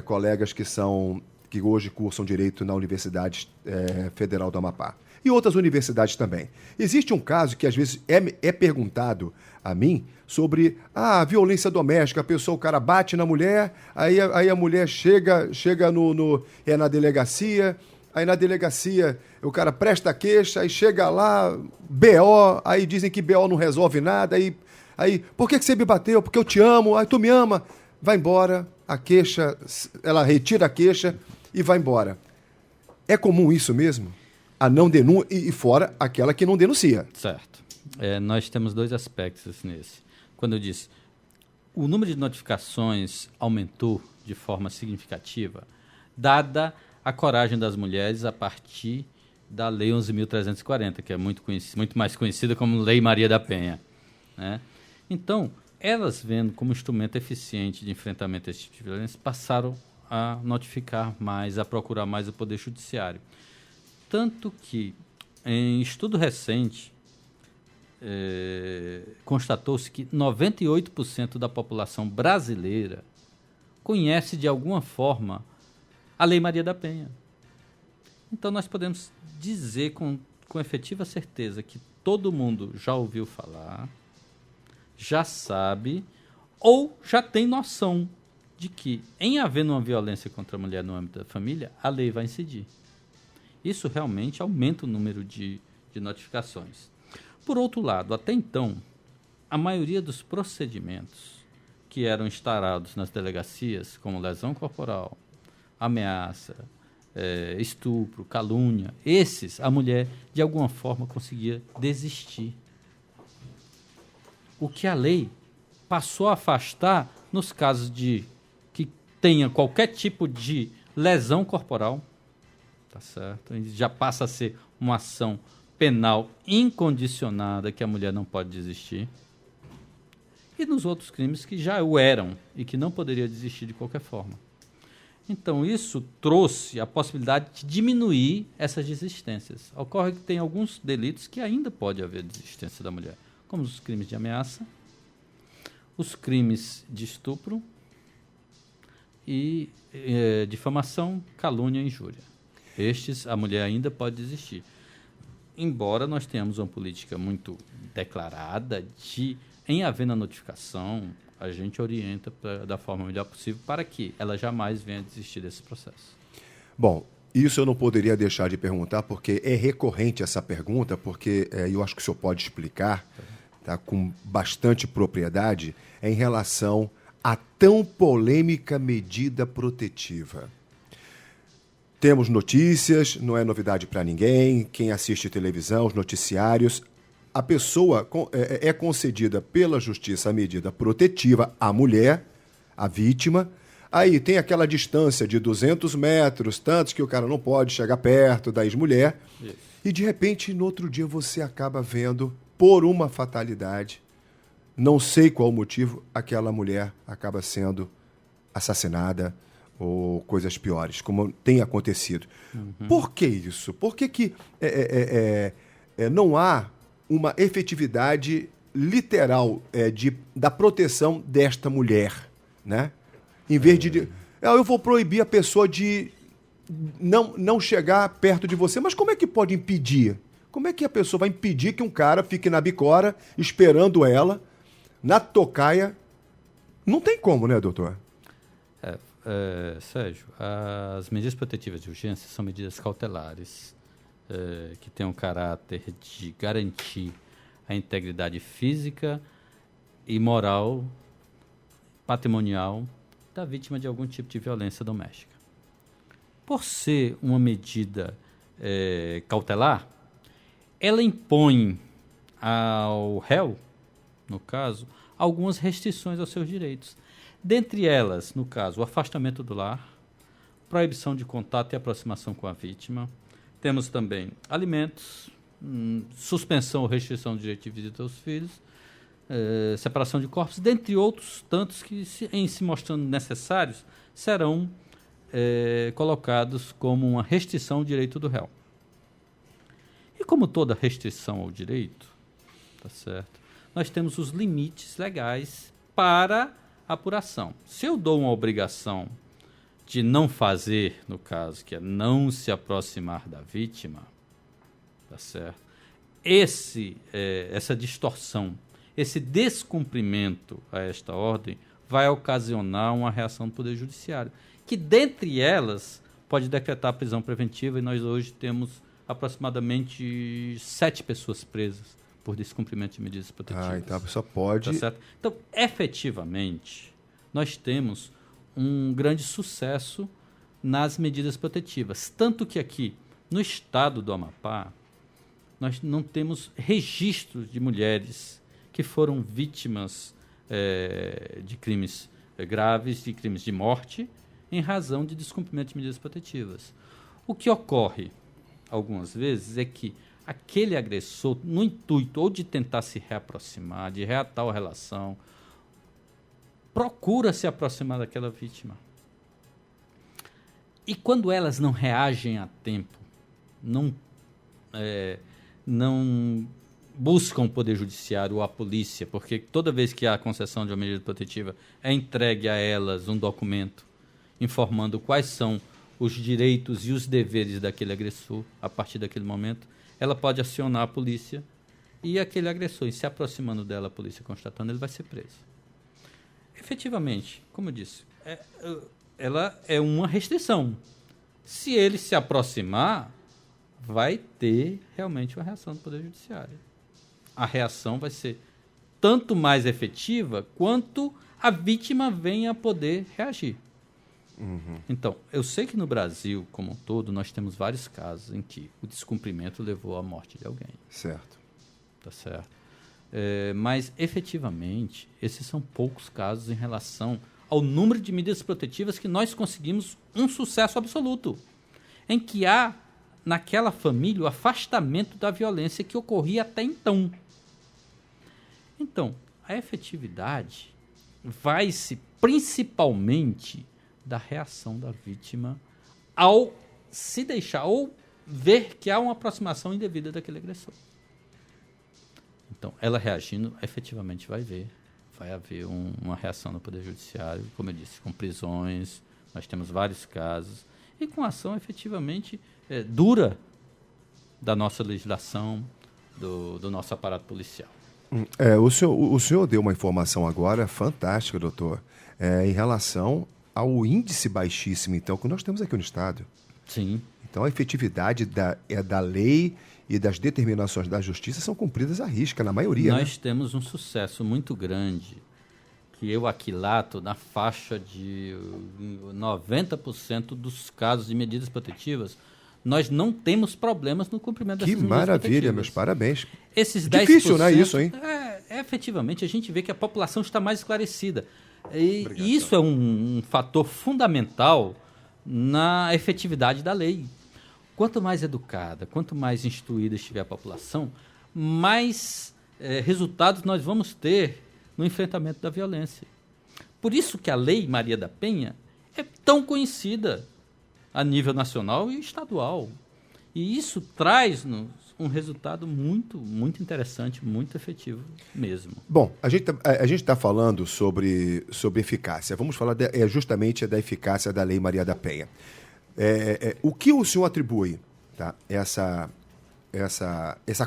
colegas que hoje cursam Direito na Universidade Federal do Amapá. E outras universidades também. Existe um caso que às vezes é perguntado a mim sobre a violência doméstica. O cara bate na mulher, aí a mulher chega na delegacia, aí na delegacia o cara presta queixa, aí chega lá, BO, aí dizem que BO não resolve nada, Aí, por que você me bateu? Porque eu te amo, aí tu me ama. Vai embora, a queixa, ela retira a queixa e vai embora. É comum isso mesmo? A não denúncia, e fora aquela que não denuncia. Certo. Nós temos 2 aspectos nesse. Quando eu disse, o número de notificações aumentou de forma significativa, dada a coragem das mulheres a partir da Lei 11.340, que é muito mais conhecida como Lei Maria da Penha, né? Então, elas vendo como instrumento eficiente de enfrentamento a esse tipo de violência, passaram a notificar mais, a procurar mais o Poder Judiciário. Tanto que, em estudo recente, constatou-se que 98% da população brasileira conhece de alguma forma a Lei Maria da Penha. Então, nós podemos dizer com efetiva certeza que todo mundo já ouviu falar, já sabe ou já tem noção de que, em havendo uma violência contra a mulher no âmbito da família, a lei vai incidir. Isso realmente aumenta o número de notificações. Por outro lado, até então, a maioria dos procedimentos que eram instaurados nas delegacias, como lesão corporal, ameaça, estupro, calúnia, esses, a mulher, de alguma forma, conseguia desistir. O que a lei passou a afastar nos casos de que tenha qualquer tipo de lesão corporal, tá certo? Já passa a ser uma ação penal incondicionada que a mulher não pode desistir. E nos outros crimes que já o eram e que não poderia desistir de qualquer forma. Então, isso trouxe a possibilidade de diminuir essas desistências. Ocorre que tem alguns delitos que ainda pode haver desistência da mulher, como os crimes de ameaça, os crimes de estupro e difamação, calúnia e injúria. Estes, a mulher ainda pode desistir. Embora nós tenhamos uma política muito declarada de, em havendo a notificação, a gente orienta da forma melhor possível para que ela jamais venha a desistir desse processo. Bom, isso eu não poderia deixar de perguntar, porque é recorrente essa pergunta, porque eu acho que o senhor pode explicar, tá, com bastante propriedade, em relação à tão polêmica medida protetiva. Temos notícias, não é novidade para ninguém, quem assiste televisão, os noticiários, a pessoa é concedida pela justiça a medida protetiva à mulher, à vítima, aí tem aquela distância de 200 metros, tantos que o cara não pode chegar perto da ex-mulher, e de repente, no outro dia, você acaba vendo, por uma fatalidade, não sei qual o motivo, aquela mulher acaba sendo assassinada, ou coisas piores, como tem acontecido. Uhum. Por que isso? Por que não há uma efetividade literal da proteção desta mulher, né? Em vez de... eu vou proibir a pessoa de não chegar perto de você, mas como é que pode impedir? Como é que a pessoa vai impedir que um cara fique na bicora esperando ela, na tocaia? Não tem como, né, doutor? Sérgio, as medidas protetivas de urgência são medidas cautelares que têm um caráter de garantir a integridade física e moral, patrimonial da vítima de algum tipo de violência doméstica. Por ser uma medida cautelar, ela impõe ao réu, no caso, algumas restrições aos seus direitos. Dentre elas, no caso, o afastamento do lar, proibição de contato e aproximação com a vítima. Temos também alimentos, suspensão ou restrição do direito de visita aos filhos, separação de corpos, dentre outros tantos que, em se mostrando necessários, serão colocados como uma restrição ao direito do réu. E como toda restrição ao direito, tá certo, nós temos os limites legais para apuração. Se eu dou uma obrigação de não fazer, no caso, que é não se aproximar da vítima, tá certo? Essa distorção, esse descumprimento a esta ordem vai ocasionar uma reação do Poder Judiciário, que dentre elas pode decretar prisão preventiva, e nós hoje temos aproximadamente 7 pessoas presas por descumprimento de medidas protetivas. Então a pessoa pode... Tá certo? Então, efetivamente, nós temos um grande sucesso nas medidas protetivas. Tanto que aqui, no estado do Amapá, nós não temos registros de mulheres que foram vítimas de crimes graves, de crimes de morte, em razão de descumprimento de medidas protetivas. O que ocorre, algumas vezes, é que aquele agressor, no intuito ou de tentar se reaproximar, de reatar a relação, procura se aproximar daquela vítima. E quando elas não reagem a tempo, não buscam o Poder Judiciário ou a polícia, porque toda vez que há a concessão de uma medida protetiva, é entregue a elas um documento informando quais são os direitos e os deveres daquele agressor a partir daquele momento, ela pode acionar a polícia e aquele agressor, e se aproximando dela, a polícia constatando, ele vai ser preso. Efetivamente, como eu disse, ela é uma restrição. Se ele se aproximar, vai ter realmente uma reação do Poder Judiciário. A reação vai ser tanto mais efetiva quanto a vítima venha a poder reagir. Então, eu sei que no Brasil, como um todo, nós temos vários casos em que o descumprimento levou à morte de alguém. Certo. Tá certo? Mas, efetivamente, esses são poucos casos em relação ao número de medidas protetivas que nós conseguimos um sucesso absoluto, em que há, naquela família, o afastamento da violência que ocorria até então. Então, a efetividade vai-se principalmente da reação da vítima ao se deixar ou ver que há uma aproximação indevida daquele agressor. Então, ela reagindo, efetivamente vai haver uma reação no Poder Judiciário, como eu disse, com prisões, nós temos vários casos, e com ação efetivamente dura da nossa legislação, do nosso aparato policial. O senhor deu uma informação agora fantástica, doutor, em relação ao índice baixíssimo, então, que nós temos aqui no Estado. Sim. Então, a efetividade da lei e das determinações da justiça são cumpridas à risca, na maioria. Nós temos um sucesso muito grande, que eu aquilato na faixa de 90% dos casos de medidas protetivas, nós não temos problemas no cumprimento dessas medidas protetivas. Que maravilha, meus parabéns. Esses 10%, difícil, né, isso, hein? Efetivamente, a gente vê que a população está mais esclarecida. E isso é um fator fundamental na efetividade da lei. Quanto mais educada, quanto mais instruída estiver a população, mais resultados nós vamos ter no enfrentamento da violência. Por isso que a Lei Maria da Penha é tão conhecida a nível nacional e estadual. E isso traz-nos um resultado muito, muito interessante, muito efetivo mesmo. Bom, a gente está falando sobre eficácia. Vamos falar justamente da eficácia da Lei Maria da Penha. O que o senhor atribui, tá, essa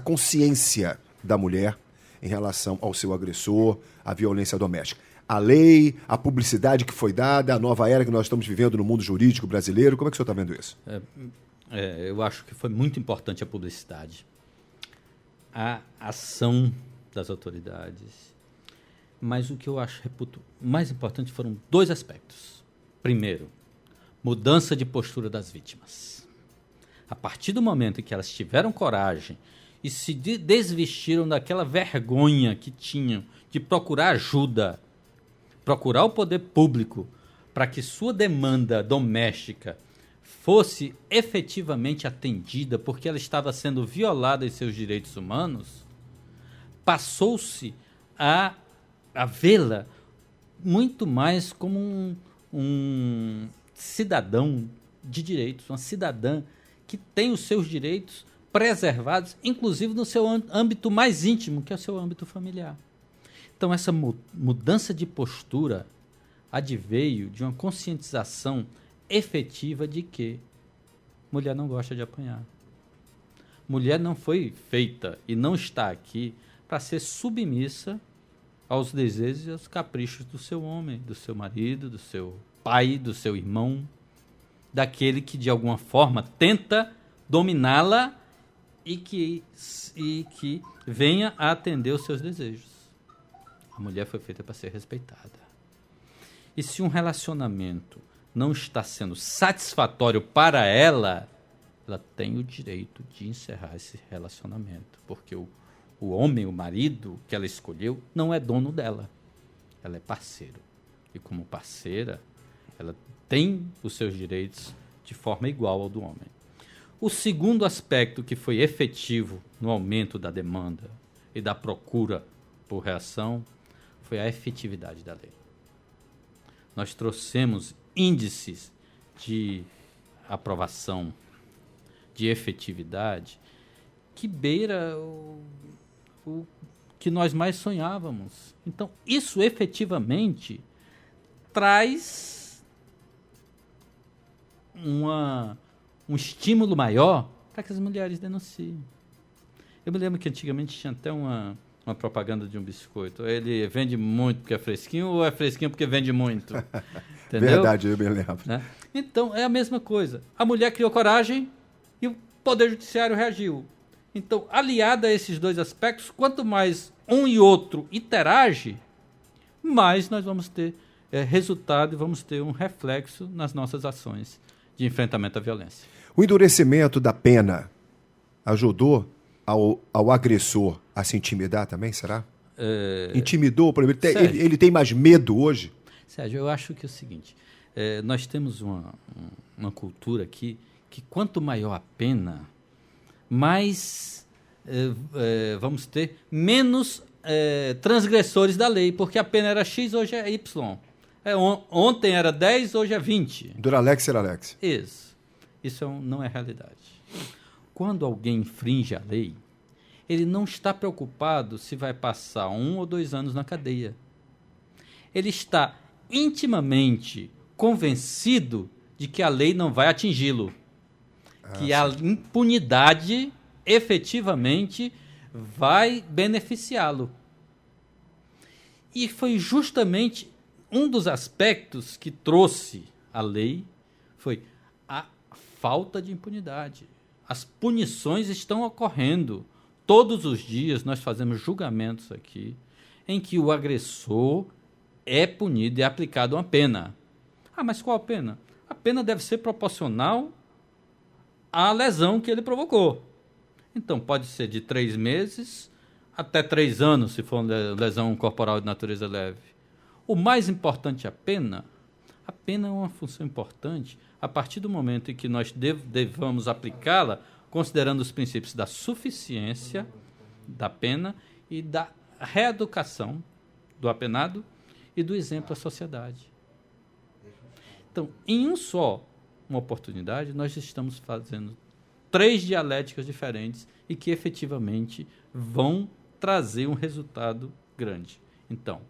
consciência da mulher em relação ao seu agressor, à violência doméstica? A lei, a publicidade que foi dada, a nova era que nós estamos vivendo no mundo jurídico brasileiro, como é que o senhor está vendo isso? Eu acho que foi muito importante a publicidade, a ação das autoridades, mas o que eu reputo mais importante foram dois aspectos. Primeiro, mudança de postura das vítimas. A partir do momento em que elas tiveram coragem e se desvestiram daquela vergonha que tinham de procurar ajuda, procurar o poder público para que sua demanda doméstica fosse efetivamente atendida, porque ela estava sendo violada em seus direitos humanos, passou-se a vê-la muito mais como um cidadão de direitos, uma cidadã que tem os seus direitos preservados, inclusive no seu âmbito mais íntimo, que é o seu âmbito familiar. Então, essa mudança de postura adveio de uma conscientização efetiva de que mulher não gosta de apanhar. Mulher não foi feita e não está aqui para ser submissa aos desejos e aos caprichos do seu homem, do seu marido, do seu pai, do seu irmão, daquele que de alguma forma tenta dominá-la e que venha a atender os seus desejos. A mulher foi feita para ser respeitada. E se um relacionamento não está sendo satisfatório para ela, ela tem o direito de encerrar esse relacionamento, porque o homem, o marido que ela escolheu, não é dono dela. Ela é parceiro. E como parceira, ela tem os seus direitos de forma igual ao do homem. O segundo aspecto que foi efetivo no aumento da demanda e da procura por reação foi a efetividade da lei. Nós trouxemos índices de aprovação, de efetividade, que beira o que nós mais sonhávamos. Então, isso efetivamente traz um estímulo maior para que as mulheres denunciem. Eu me lembro que antigamente tinha até uma propaganda de um biscoito. Ele vende muito porque é fresquinho ou é fresquinho porque vende muito? Entendeu? Verdade, eu me lembro. Né? Então, é a mesma coisa. A mulher criou coragem e o Poder Judiciário reagiu. Então, aliada a esses dois aspectos, quanto mais um e outro interage, mais nós vamos ter resultado e vamos ter um reflexo nas nossas ações de enfrentamento à violência. O endurecimento da pena ajudou ao agressor a se intimidar também, será? Intimidou, por exemplo, ele tem mais medo hoje? Sérgio, eu acho que é o seguinte, nós temos uma cultura aqui que quanto maior a pena, mais vamos ter menos transgressores da lei, porque a pena era X, hoje é Y. Ontem era 10, hoje é 20. Duralex era Alex. Isso não é realidade. Quando alguém infringe a lei, ele não está preocupado se vai passar 1 ou 2 anos na cadeia. Ele está intimamente convencido de que a lei não vai atingi-lo. Que a impunidade efetivamente vai beneficiá-lo. E foi justamente um dos aspectos que trouxe a lei foi a falta de impunidade. As punições estão ocorrendo. Todos os dias nós fazemos julgamentos aqui em que o agressor é punido e é aplicado uma pena. Mas qual a pena? A pena deve ser proporcional à lesão que ele provocou. Então, pode ser de 3 meses até 3 anos, se for uma lesão corporal de natureza leve. O mais importante, a pena é uma função importante a partir do momento em que nós devamos aplicá-la, considerando os princípios da suficiência da pena e da reeducação do apenado e do exemplo à sociedade. Então, em uma oportunidade, nós estamos fazendo 3 dialéticas diferentes e que efetivamente vão trazer um resultado grande. Então,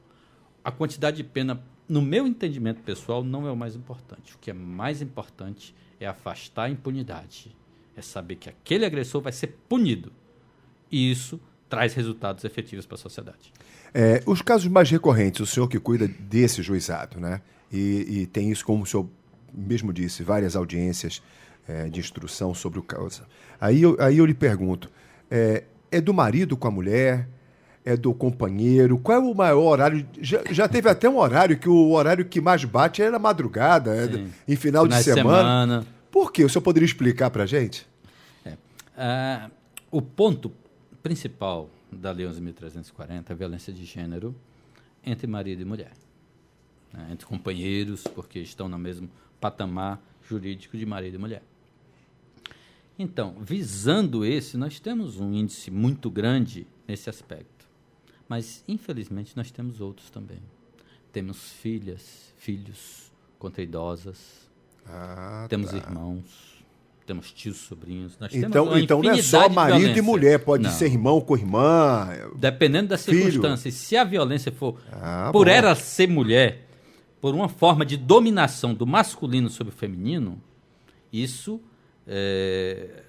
a quantidade de pena, no meu entendimento pessoal, não é o mais importante. O que é mais importante é afastar a impunidade. É saber que aquele agressor vai ser punido. E isso traz resultados efetivos para a sociedade. Os casos mais recorrentes, o senhor que cuida desse juizado, né? E tem isso, como o senhor mesmo disse, várias audiências de instrução sobre o caso. Aí eu lhe pergunto, é do marido com a mulher? É do companheiro? Qual é o maior horário? Já teve até um horário que o horário que mais bate era madrugada, em final de semana. Por quê? O senhor poderia explicar para a gente? O ponto principal da Lei 11.340 é a violência de gênero entre marido e mulher. Entre companheiros, porque estão no mesmo patamar jurídico de marido e mulher. Então, visando nós temos um índice muito grande nesse aspecto. Mas, infelizmente, nós temos outros também. Temos filhos contra idosas, temos irmãos, temos tios, sobrinhos. Nós então não é só marido e mulher, pode ser irmão com irmã. Dependendo das circunstâncias. Se a violência for por ela ser mulher, por uma forma de dominação do masculino sobre o feminino, isso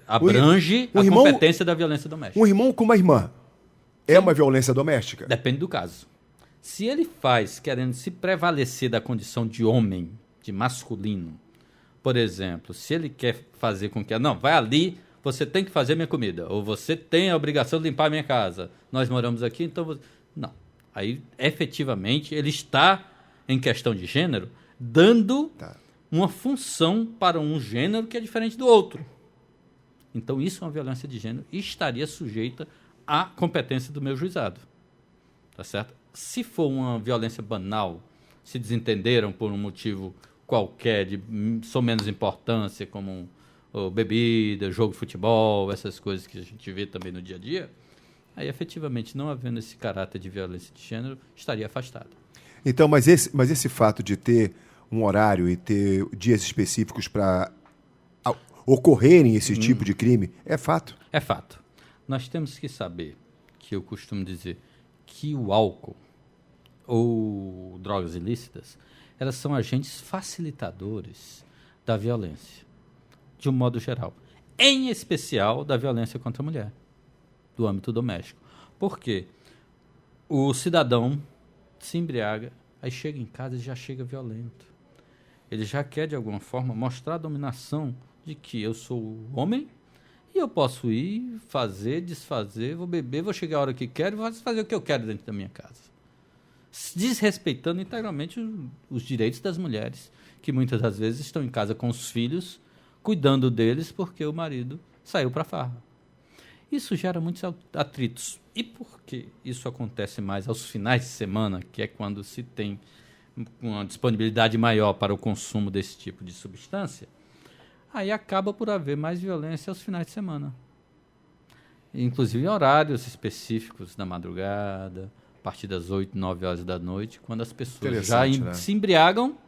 abrange a competência da violência doméstica. Um irmão com uma irmã é uma violência doméstica? Depende do caso. Se ele faz querendo se prevalecer da condição de homem, de masculino, por exemplo, se ele quer fazer com que... Não, vai ali, você tem que fazer minha comida, ou você tem a obrigação de limpar a minha casa. Nós moramos aqui, então... Não. Aí, efetivamente, ele está, em questão de gênero, dando uma função para um gênero que é diferente do outro. Então, isso é uma violência de gênero e estaria sujeita à competência do meu juizado. Tá certo? Se for uma violência banal, se desentenderam por um motivo qualquer, de menos importância, como bebida, jogo de futebol, essas coisas que a gente vê também no dia a dia, aí, efetivamente, não havendo esse caráter de violência de gênero, estaria afastado. Então, mas esse fato de ter um horário e ter dias específicos para ocorrerem esse tipo de crime, é fato? É fato. Nós temos que saber, que eu costumo dizer, que o álcool ou drogas ilícitas, elas são agentes facilitadores da violência, de um modo geral. Em especial da violência contra a mulher, do âmbito doméstico. Por quê? O cidadão se embriaga, aí chega em casa e já chega violento. Ele já quer, de alguma forma, mostrar a dominação de que eu sou o homem e eu posso ir, fazer, desfazer, vou beber, vou chegar a hora que quero e vou fazer o que eu quero dentro da minha casa. Desrespeitando integralmente os direitos das mulheres, que muitas das vezes estão em casa com os filhos, cuidando deles porque o marido saiu para a farra. Isso gera muitos atritos. E por que isso acontece mais aos finais de semana, que é quando se tem uma disponibilidade maior para o consumo desse tipo de substância? Aí acaba por haver mais violência aos finais de semana. Inclusive em horários específicos da madrugada, a partir das 8, 9 horas da noite, quando as pessoas já se embriagam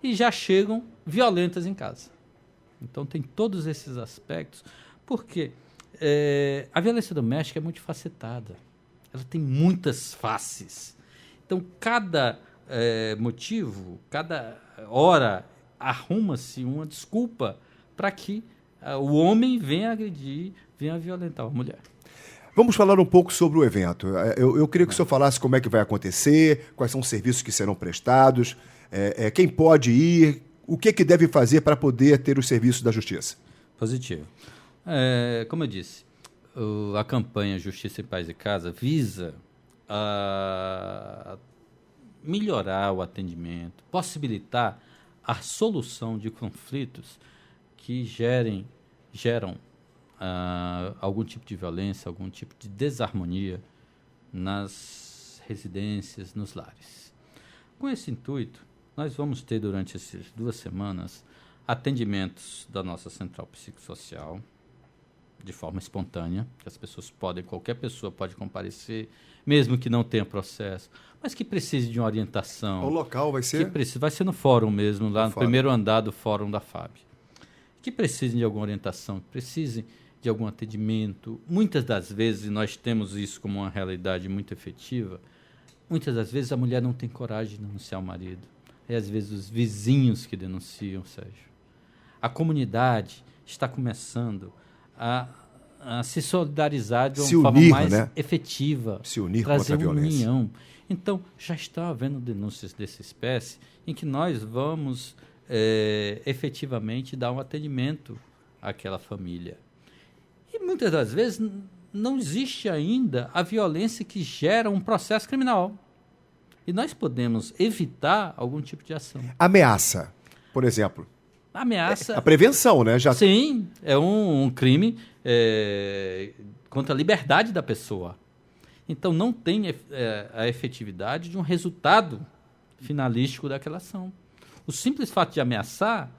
e já chegam violentas em casa. Então tem todos esses aspectos, porque a violência doméstica é multifacetada. Ela tem muitas faces. Então cada motivo, cada hora arruma-se uma desculpa para que o homem venha agredir, venha violentar a mulher. Vamos falar um pouco sobre o evento. Eu queria que o senhor falasse como é que vai acontecer, quais são os serviços que serão prestados, quem pode ir, o que deve fazer para poder ter os serviços da Justiça. Positivo. Como eu disse, a campanha Justiça em Paz e Casa visa melhorar o atendimento, possibilitar a solução de conflitos que geram algum tipo de violência, algum tipo de desarmonia nas residências, nos lares. Com esse intuito, nós vamos ter durante essas 2 semanas atendimentos da nossa central psicossocial de forma espontânea, que as pessoas qualquer pessoa pode comparecer, mesmo que não tenha processo, mas que precise de uma orientação. O local vai ser? Vai ser no fórum mesmo, lá no primeiro andar do fórum da FAB. Que precisem de alguma orientação, que precisem de algum atendimento. Muitas das vezes, e nós temos isso como uma realidade muito efetiva, muitas das vezes a mulher não tem coragem de denunciar o marido. É às vezes os vizinhos que denunciam, Sérgio. A comunidade está começando a se solidarizar de uma forma mais efetiva. Se unir contra a violência. União. Então, já está havendo denúncias dessa espécie em que nós vamos efetivamente dar um atendimento àquela família. E muitas das vezes não existe ainda a violência que gera um processo criminal. E nós podemos evitar algum tipo de ação. Ameaça, por exemplo. Ameaça. A prevenção, né? Sim, é um crime contra a liberdade da pessoa. Então, não tem a efetividade de um resultado finalístico daquela ação. O simples fato de ameaçar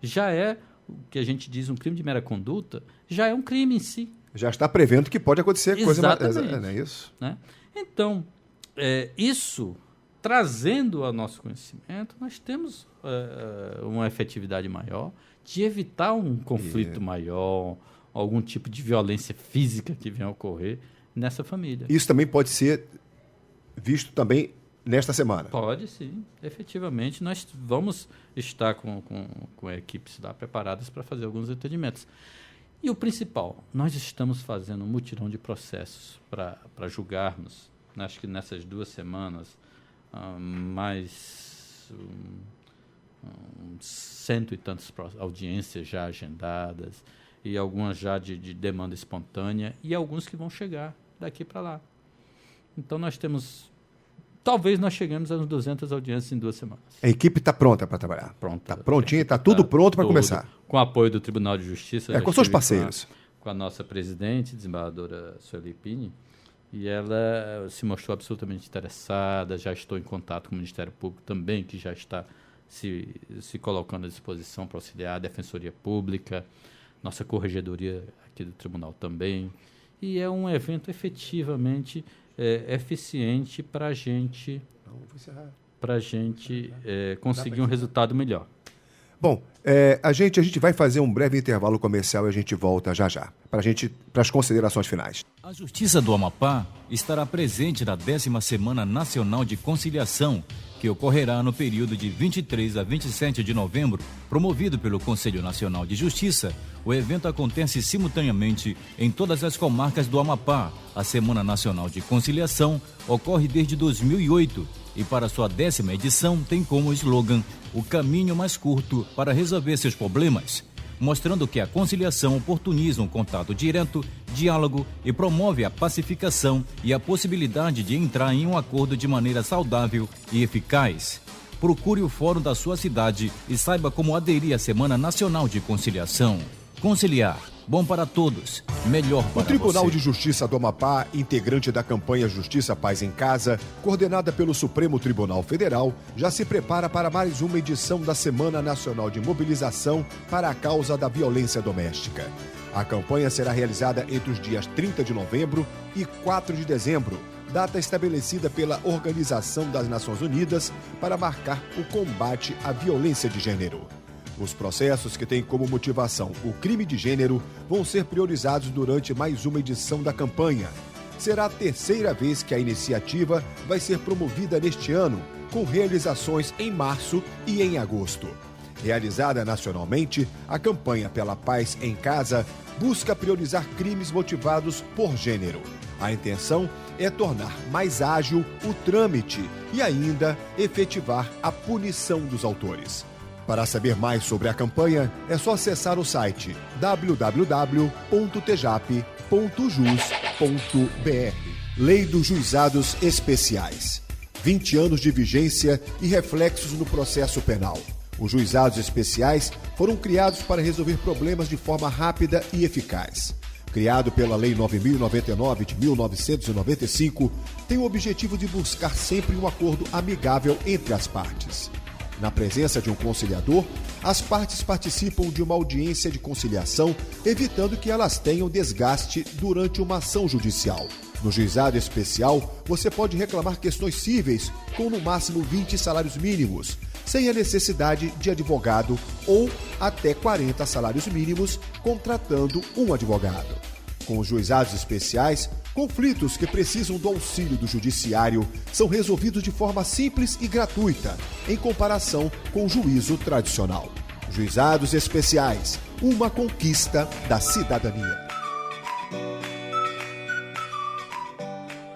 já é o que a gente diz um crime de mera conduta, já é um crime em si. Já está prevendo que pode acontecer coisa... Exatamente. Não é isso? Né? Então, isso, trazendo ao nosso conhecimento, nós temos uma efetividade maior de evitar um conflito maior, algum tipo de violência física que venha a ocorrer nessa família. Isso também pode ser visto também nesta semana? Pode, sim. Efetivamente, nós vamos estar com equipes lá preparadas para fazer alguns atendimentos. E o principal, nós estamos fazendo um mutirão de processos para julgarmos, acho que nessas 2 semanas, mais 100 e tantas audiências já agendadas. e algumas já de demanda espontânea, e alguns que vão chegar daqui para lá. Então nós temos... Talvez nós cheguemos às 200 audiências em 2 semanas. A equipe está pronta para trabalhar? Pronta. Está prontinha, está tudo pronto para começar? Com apoio do Tribunal de Justiça. Com seus parceiros. Com a nossa presidente, desembargadora Sueli Pini, e ela se mostrou absolutamente interessada. Já estou em contato com o Ministério Público também, que já está se colocando à disposição para auxiliar a Defensoria Pública, nossa corregedoria aqui do Tribunal também. E é um evento efetivamente eficiente para a gente conseguir um resultado melhor. Bom, a gente vai fazer um breve intervalo comercial e a gente volta já para as considerações finais. A Justiça do Amapá estará presente na 10ª Semana Nacional de Conciliação, que ocorrerá no período de 23 a 27 de novembro, promovido pelo Conselho Nacional de Justiça. O evento acontece simultaneamente em todas as comarcas do Amapá. A Semana Nacional de Conciliação ocorre desde 2008 e para sua 10ª edição tem como slogan o caminho mais curto para resolver seus problemas, mostrando que a conciliação oportuniza um contato direto, diálogo e promove a pacificação e a possibilidade de entrar em um acordo de maneira saudável e eficaz. Procure o fórum da sua cidade e saiba como aderir à Semana Nacional de Conciliação. Conciliar. Bom para todos, melhor para você. O Tribunal de Justiça do Amapá, integrante da campanha Justiça Paz em Casa, coordenada pelo Supremo Tribunal Federal, já se prepara para mais uma edição da Semana Nacional de Mobilização para a causa da violência doméstica. A campanha será realizada entre os dias 30 de novembro e 4 de dezembro, data estabelecida pela Organização das Nações Unidas para marcar o combate à violência de gênero. Os processos que têm como motivação o crime de gênero vão ser priorizados durante mais uma edição da campanha. Será a 3ª vez que a iniciativa vai ser promovida neste ano, com realizações em março e em agosto. Realizada nacionalmente, a campanha pela Paz em Casa busca priorizar crimes motivados por gênero. A intenção é tornar mais ágil o trâmite e ainda efetivar a punição dos autores. Para saber mais sobre a campanha, é só acessar o site www.tjap.jus.br. Lei dos Juizados Especiais. 20 anos de vigência e reflexos no processo penal. Os juizados especiais foram criados para resolver problemas de forma rápida e eficaz. Criado pela Lei 9.099 de 1995, tem o objetivo de buscar sempre um acordo amigável entre as partes. Na presença de um conciliador, as partes participam de uma audiência de conciliação, evitando que elas tenham desgaste durante uma ação judicial. No juizado especial, você pode reclamar questões cíveis com no máximo 20 salários mínimos, sem a necessidade de advogado ou até 40 salários mínimos contratando um advogado. Com os juizados especiais, conflitos que precisam do auxílio do judiciário são resolvidos de forma simples e gratuita, em comparação com o juízo tradicional. Juizados especiais, uma conquista da cidadania.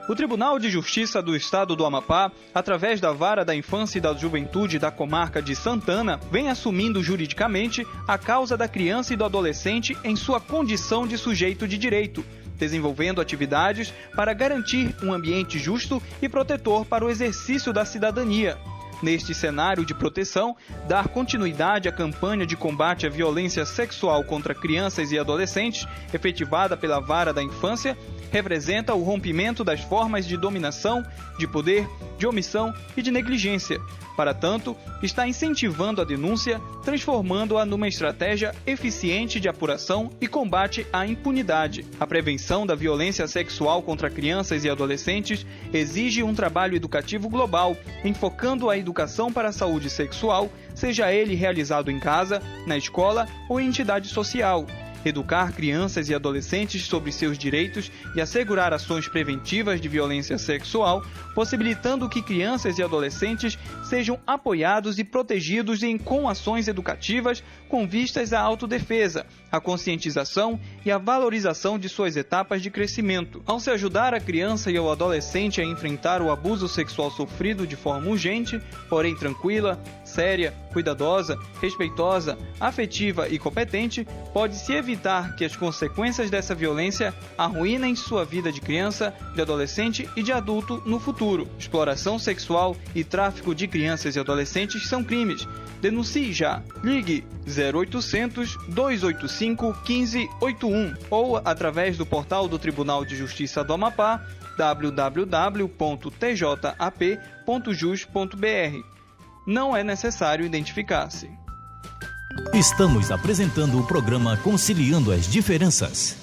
O Tribunal de Justiça do Estado do Amapá, através da Vara da Infância e da Juventude da comarca de Santana, vem assumindo juridicamente a causa da criança e do adolescente em sua condição de sujeito de direito, desenvolvendo atividades para garantir um ambiente justo e protetor para o exercício da cidadania. Neste cenário de proteção, dar continuidade à campanha de combate à violência sexual contra crianças e adolescentes, efetivada pela Vara da Infância, representa o rompimento das formas de dominação, de poder, de omissão e de negligência. Para tanto, está incentivando a denúncia, transformando-a numa estratégia eficiente de apuração e combate à impunidade. A prevenção da violência sexual contra crianças e adolescentes exige um trabalho educativo global, enfocando a educação para a saúde sexual, seja ele realizado em casa, na escola ou em entidade social. Educar crianças e adolescentes sobre seus direitos e assegurar ações preventivas de violência sexual, possibilitando que crianças e adolescentes sejam apoiados e protegidos com ações educativas com vistas à autodefesa, à conscientização e à valorização de suas etapas de crescimento. Ao se ajudar a criança e ao adolescente a enfrentar o abuso sexual sofrido de forma urgente, porém tranquila, séria, cuidadosa, respeitosa, afetiva e competente, pode-se evitar evitar que as consequências dessa violência arruinem sua vida de criança, de adolescente e de adulto no futuro. Exploração sexual e tráfico de crianças e adolescentes são crimes. Denuncie já. Ligue 0800 285 1581 ou através do portal do Tribunal de Justiça do Amapá, www.tjap.jus.br. Não é necessário identificar-se. Estamos apresentando o programa Conciliando as Diferenças.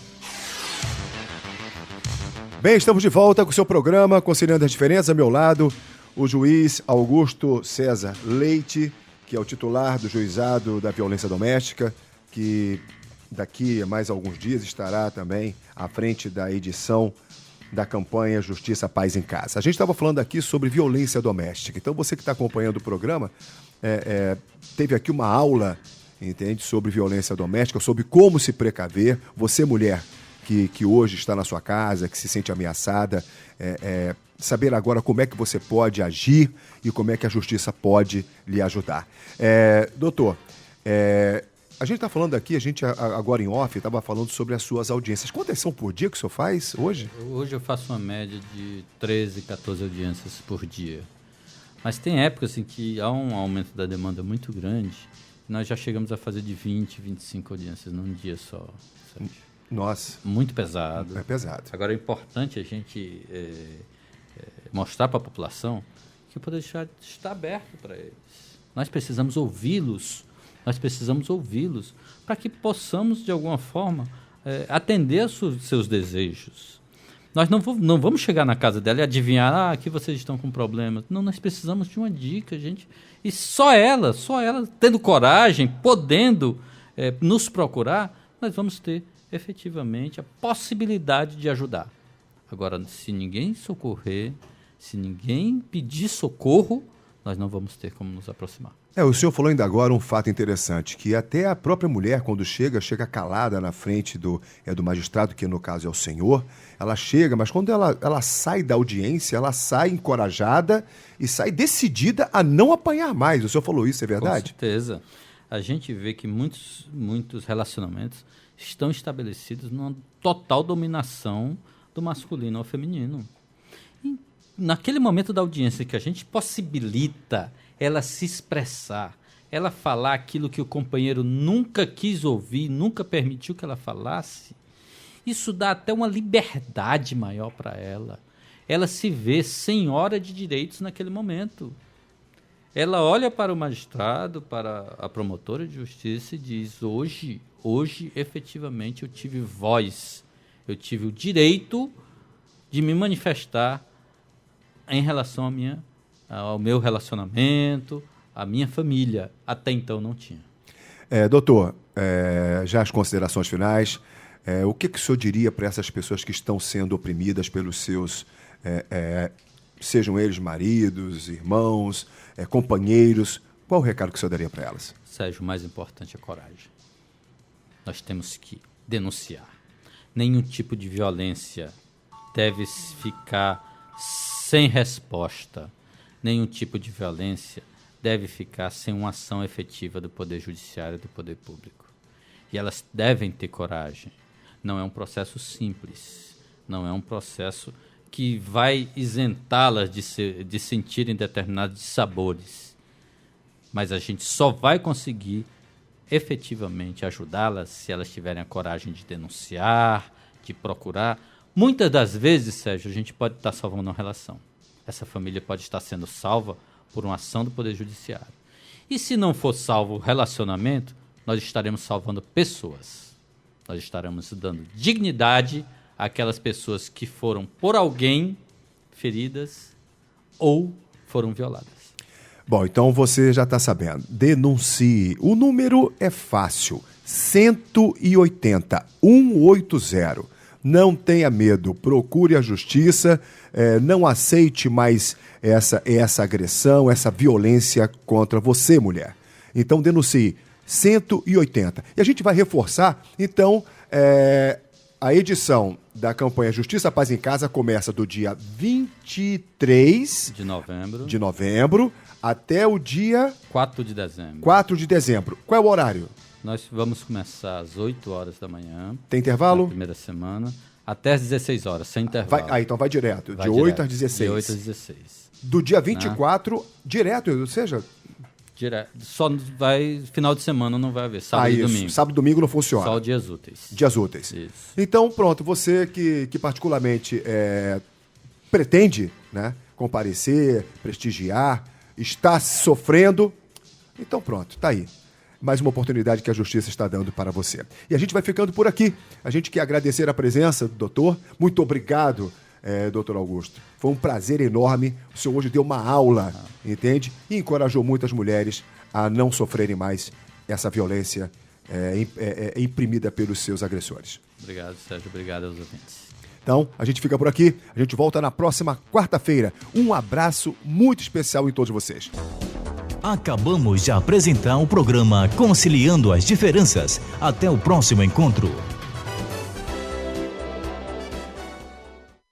Bem, estamos de volta com o seu programa Conciliando as Diferenças. Ao meu lado, o juiz Augusto César Leite, que é o titular do Juizado da Violência Doméstica, que daqui a mais alguns dias estará também à frente da edição da campanha Justiça, Paz em Casa. A gente estava falando aqui sobre violência doméstica. Então, você que está acompanhando o programa, teve aqui uma aula, entende, sobre violência doméstica, sobre como se precaver. Você, mulher, que hoje está na sua casa, que se sente ameaçada, saber agora como é que você pode agir e como é que a justiça pode lhe ajudar. Doutor, a gente está falando aqui, a gente agora em off estava falando sobre as suas audiências. Quantas são por dia que o senhor faz hoje? Hoje eu faço uma média de 13, 14 audiências por dia. Mas tem épocas em que há um aumento da demanda muito grande. Nós já chegamos a fazer de 20, 25 audiências num dia só. Sabe? Nossa. Muito pesado. É pesado. Agora é importante a gente mostrar para a população que o Poder Judiciário está aberto para eles. Nós precisamos ouvi-los. Para que possamos, de alguma forma, atender aos seus desejos. Nós não vamos chegar na casa dela e adivinhar, aqui vocês estão com problemas. Não, nós precisamos de uma dica, gente. E só ela, tendo coragem, podendo nos procurar, nós vamos ter efetivamente a possibilidade de ajudar. Agora, se ninguém socorrer, se ninguém pedir socorro, nós não vamos ter como nos aproximar. O senhor falou ainda agora um fato interessante, que até a própria mulher, quando chega calada na frente do magistrado, que no caso é o senhor, ela chega, mas quando ela sai da audiência, ela sai encorajada e sai decidida a não apanhar mais. O senhor falou isso, é verdade? Com certeza. A gente vê que muitos relacionamentos estão estabelecidos numa total dominação do masculino ao feminino. E naquele momento da audiência que a gente possibilita ela se expressar, ela falar aquilo que o companheiro nunca quis ouvir, nunca permitiu que ela falasse, isso dá até uma liberdade maior para ela. Ela se vê senhora de direitos naquele momento. Ela olha para o magistrado, para a promotora de justiça e diz, hoje efetivamente eu tive voz, eu tive o direito de me manifestar em relação ao meu relacionamento, à minha família. Até então não tinha. Doutor, já as considerações finais, o que o senhor diria para essas pessoas que estão sendo oprimidas pelos seus, sejam eles maridos, irmãos, companheiros? Qual o recado que o senhor daria para elas? Sérgio, o mais importante é a coragem. Nós temos que denunciar. Nenhum tipo de violência deve ficar sem resposta. Nenhum tipo de violência deve ficar sem uma ação efetiva do Poder Judiciário e do Poder Público. E elas devem ter coragem. Não é um processo simples. Não é um processo que vai isentá-las de sentirem determinados dissabores. Mas a gente só vai conseguir efetivamente ajudá-las se elas tiverem a coragem de denunciar, de procurar. Muitas das vezes, Sérgio, a gente pode estar salvando uma relação. Essa família pode estar sendo salva por uma ação do Poder Judiciário. E se não for salvo o relacionamento, nós estaremos salvando pessoas. Nós estaremos dando dignidade àquelas pessoas que foram por alguém feridas ou foram violadas. Bom, então você já está sabendo. Denuncie. O número é fácil. 180 180. Não tenha medo. Procure a justiça. Não aceite mais essa agressão, essa violência contra você, mulher. Então denuncie. 180. E a gente vai reforçar, então, a edição da campanha Justiça, Paz em Casa começa do dia 23 de novembro até o dia 4 de dezembro. 4 de dezembro. Qual é o horário? Nós vamos começar às 8 horas da manhã. Tem intervalo? Na primeira semana. Até às 16 horas, sem intervalo. Então vai direto, vai de direto, 8 às 16. De 8 às 16. Do dia 24, direto, ou seja... Direto. Só vai, final de semana não vai haver, sábado e domingo. Sábado e domingo não funciona. Só dias úteis. Dias úteis. Isso. Então, pronto, você que particularmente pretende, né, comparecer, prestigiar, está sofrendo, então pronto, tá aí. Mais uma oportunidade que a Justiça está dando para você. E a gente vai ficando por aqui. A gente quer agradecer a presença do doutor. Muito obrigado, doutor Augusto. Foi um prazer enorme. O senhor hoje deu uma aula, entende? E encorajou muitas mulheres a não sofrerem mais essa violência imprimida pelos seus agressores. Obrigado, Sérgio. Obrigado aos ouvintes. Então, a gente fica por aqui. A gente volta na próxima quarta-feira. Um abraço muito especial em todos vocês. Acabamos de apresentar o programa Conciliando as Diferenças. Até o próximo encontro.